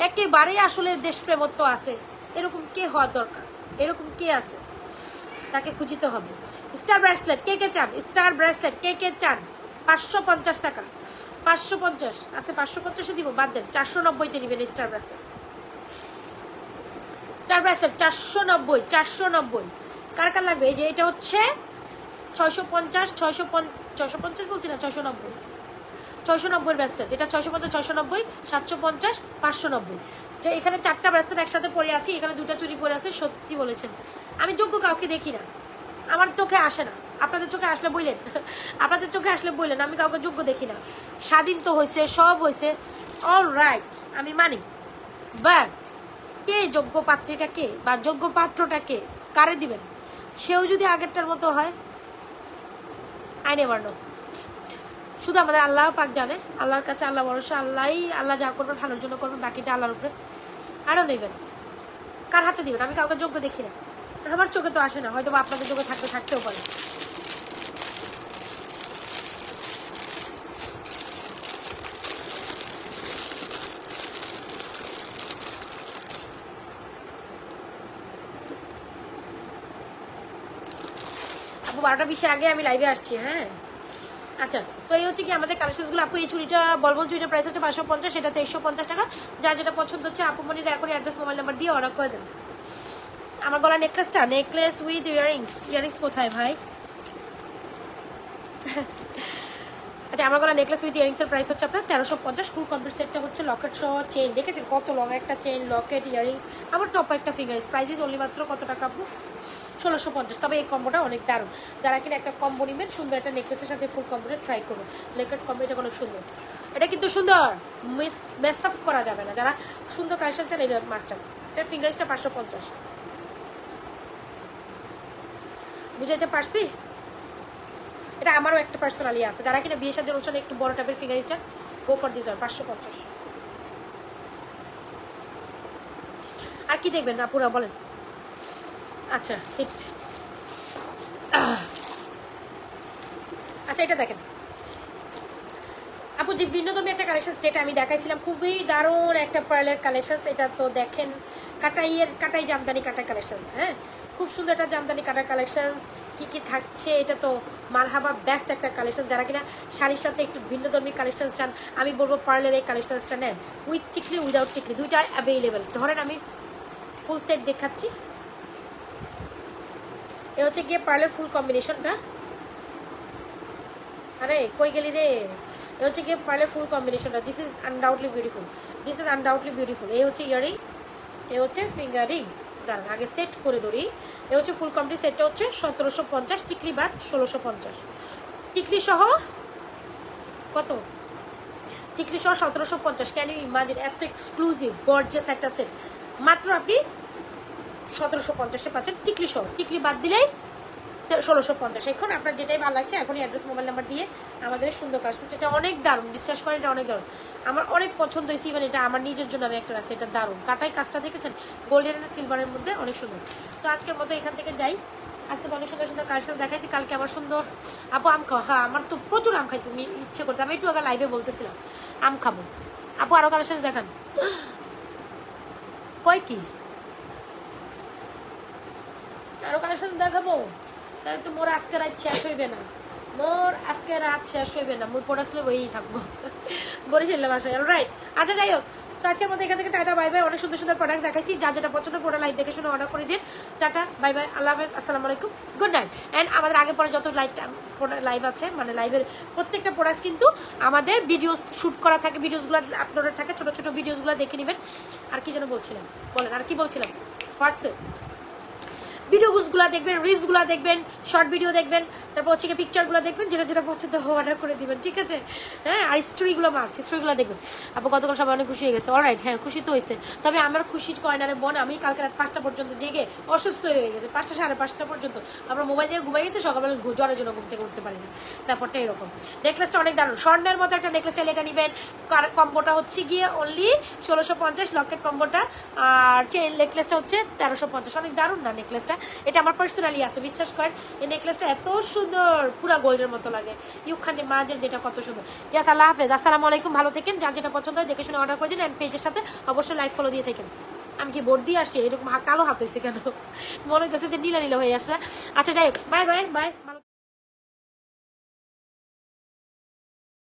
একেবারেই আসলে দেশপ্রেমত্ব আছে, এরকম কে হওয়ার দরকার? এরকম কে আছে? তাকে খুঁজিতে হবে। স্টার ব্রেসলেট কে কে চান? স্টার ব্রেসলেট কে কে চান? 550 টাকা, 550 আছে, 550-এ দিব, বাদ দেন, 490-তে নেবেন স্টার ব্রেসলেট। Star bracelet 490, 490। কার কার লাগবে? এই যে এটা হচ্ছে 650, 650 বলছি না, 690, 690 ব্রেসলেট। এটা 650, 690, 750, 590। যে এখানে 4টা ব্রেসলেট একসাথে পরে আছি, এখানে 2টা চুরি পরে আছে। সত্যি বলেছেন, আমি যোগ্য কাউকে দেখি না, আমার চোখে আসে না। আপনাদের চোখে আসলে বললেন, আপনাদের চোখে আসলে বললেন, আমি কাউকে যোগ্য দেখি না। স্বাধীন তো হয়েছে, সব হয়েছে, অল রাইট, আমি মানি, বাট কে যোগ্য পাত্রীটাকে বা যোগ্য পাত্রটাকে কারে দিবেন? সেও যদি আগেরটার মতো হয়, আই নেভার নো। শুধু আমাদের আল্লাহ পাক জানে, আল্লাহর কাছে আল্লাহ ভরসা, আল্লাহ যা করবেন ভালোর জন্য করবেন, বাকিটা আল্লাহর উপরে। আরও নেবেন, কার হাতে দিবেন? আমি কাউকে যোগ্য দেখি না, আমার চোখে তো আসে না, হয়তো বা আপনাদের চোখে থাকতেও পারে। আপু 12টা 20-এর আগে আমি লাইভে আসছি, হ্যাঁ। আচ্ছা, সো এই হচ্ছে কি আমাদের কালেকশনসগুলো। আপু এই চুড়িটা, বলবল চুড়িটার প্রাইস হচ্ছে 550, সেটা 2350 টাকা। যার যেটা পছন্দ হচ্ছে আপু মনির এখনই অ্যাড্রেস, মোবাইল নাম্বার দিয়ে অর্ডার করে দেন। আমার গলা নেকলেস উইথ ইয়ারিংস কোথায় ভাই? আচ্ছা, আমার গলা নেকলেস উইথ ইয়ারিংসের প্রাইস হচ্ছে আপনার 1350। ফুল কমপ্লিট সেটটা হচ্ছে লকেট সহ চেইন, দেখেছেন কত লং একটা চেইন, লকেট, ইয়ারিংস, আবার টপ একটা ফিঙ্গারিংস। প্রাইস ইজ অনলি মাত্র কত টাকা আপু? 1650। তবে এই কম্বোটা অনেক দারুণ, যারা কিনা একটা কম্বো নেবেন সুন্দর একটা নেকলেসের সাথে ফুল কম্বোটা ট্রাই করবেন। লেকেট কম্বো এটা অনেক সুন্দর, এটা কিন্তু সুন্দর, মেস আপ করা যাবে না। যারা সুন্দর কালেকশন চান, এটা মাস্টার। এটার ফিঙ্গারিংসটা 550। বুঝাইতে পারছি? এটা আমারও একটা পার্সোনালি আছে, যারা কিনা বিয়ে শাদীর অনুষ্ঠানে একটু বড় টাইপের ফিঙ্গারিংসটা গো ফর দিস 550। আর কি দেখবেন আপুরা বলেন? আচ্ছা হিট, আচ্ছা এটা দেখেন আপু, যে ভিন্নধর্মী একটা কালেকশন যেটা আমি দেখাইছিলাম, খুবই দারুণ একটা পার্লের কালেকশন। এটা তো দেখেন কাটাই জামদানি কাটার কালেকশন, হ্যাঁ, খুব সুন্দর একটা জামদানি কাটার কালেকশন। কি থাকছে, এটা তো মারহাবা বেস্ট একটা কালেকশন। যারা কিনা শাড়ির সাথে একটু ভিন্নধর্মী কালেকশন চান, আমি বলবো পার্লের এই কালেকশনসটা নেন, উইথ টিকলি উইদাউট টিকলি, দুইটা অ্যাভেলেবেল। ধরেন আমি ফুল সেট দেখাচ্ছি, এ হচ্ছে গিয়ে পার্লের ফুল কম্বিনেশনটা। আরে কই গেলি রে? এ হচ্ছে গিয়ে পার্লের ফুল কম্বিনেশনটা। This is undoubtedly beautiful. এই হচ্ছে ইয়াররিংস, এ হচ্ছে ফিঙ্গার রিংস। দাঁড়ান আগে সেট করে ধরি। এ হচ্ছে ফুল কমপ্লিট সেটটা হচ্ছে 1750, টিকলি বাদ 1650। টিকলি সহ কত? টিকলি সহ 1750। Can you imagine? এত এক্সক্লুসিভ গর্জিয়াস একটা সেট মাত্র আপনি 1750-এ পাচ্ছেন টিকলি সহ। টিকলি বাদ দিলেই 1650। এখন আপনার যেটাই ভালো লাগছে এখনই অ্যাড্রেস মোবাইল নাম্বার দিয়ে আমাদের সুন্দর কাজ। এটা অনেক দারুণ, বিশ্বাস করেন এটা অনেক দারুণ, আমার অনেক পছন্দ হয়েছে। ইভেন এটা আমার নিজের জন্য আমি একটা রাখছি, এটা দারুণ কাটাই কাজটা দেখেছেন, গোল্ডেন আর সিলভারের মধ্যে অনেক সুন্দর। তো আজকের মতো এখান থেকে যাই, আজকে তো অনেক সুন্দর সুন্দর কালেকশন দেখাইছি। কালকে আবার সুন্দর আপু আম খাওয়া, হ্যাঁ আমার তো প্রচুর আম খাইতে তুমি ইচ্ছে করতে, আমি একটু আগে লাইভে বলতেছিলাম আম খাবো। আপু আরও কালেকশন দেখান, কয় কি আরও কালেকশন দেখাবো? তাহলে তো মোর আজকে রাত শেষ হইবে না, মোর আজকে রাত শেষ হইবে না, মোর প্রোডাক্টস বইই থাকবো বরিশালের বাসায়। রাইট, আচ্ছা যাই হোক, সো আজকের মধ্যে এখান থেকে টাটা বাই বাই। অনেক সুন্দর সুন্দর প্রোডাক্ট দেখাইছি, যার যেটা পছন্দ পুরো লাইভ দেখে শুনে অর্ডার করে দিন। টাটা বাই বাই, আল্লাহ হাফেজ, আসসালামু আলাইকুম, গুড নাইট। অ্যান্ড আমাদের আগে পরে যত লাইভ আছে, মানে লাইভের প্রত্যেকটা প্রোডাক্টস কিন্তু আমাদের ভিডিওস শ্যুট করা থাকে, ভিডিওসগুলো আপলোডেড থাকে, ছোটো ছোটো ভিডিওসগুলো দেখে নেবেন। আর কি যেন বলছিলাম, বলেন আর কি বলছিলাম? হোয়াটসঅ্যাপ ভিডিওগুলো দেখবেন, রিলসগুলো দেখবেন, শর্ট ভিডিও দেখবেন, তারপর হচ্ছে পিকচারগুলো দেখবেন, যেটা যেটা পছন্দ অর্ডার করে দিবেন, ঠিক আছে? হ্যাঁ, আর হিস্ট্রিগুলো মাস্ট, হিস্ট্রিগুলো দেখবেন। আপু গতকাল সবাই অনেক খুশি হয়ে গেছে, অলরাইট, হ্যাঁ খুশি তো হয়েছে। তবে আমার খুশির কয়নারে বোন, আমি কালকে রাত 5টা পর্যন্ত জেগে অসুস্থ হয়ে গেছে, 5টা সাড়ে 5টা পর্যন্ত আমরা মোবাইল দিয়ে ঘুমাই গেছে, সকালবেলা জ্বরের জন্য ঘুম থেকে উঠতে পারি না। ব্যাপারটা এরকম। নেকলেসটা অনেক দারুণ, স্বর্ণের মতো একটা নেকলেস চাইলে এটা নেবেন। কম্বোটা হচ্ছে গিয়ে অনলি 1650, লকেট কম্বোটা, আর চেন নেকলেসটা হচ্ছে 1350। অনেক দারুণ না নেকলেসটা? এটা আমার পার্সোনালি আছে, বিশ্বাস করেন এই নেকলেসটা এত সুন্দর, পুরা গোল্ডের মতো লাগে। ইউখানে মাঝের যেটা কত সুন্দর। ইয়াস, আল্লাহ হাফেজ, আসসালামু আলাইকুম, ভালো থাকেন। যার যেটা পছন্দ হয় দেখে শুনে অর্ডার করে দিন, অ্যান্ড পেজের সাথে অবশ্যই লাইক ফলো দিয়ে থাকেন। আমি কি বোর্ড দিয়ে আসছি? এরকম কালো হাত হয়েছে কেন? মনে হচ্ছে যে নীলা নীলা হয়ে আসছে। আচ্ছা যাই হোক, বাই বাই বাই।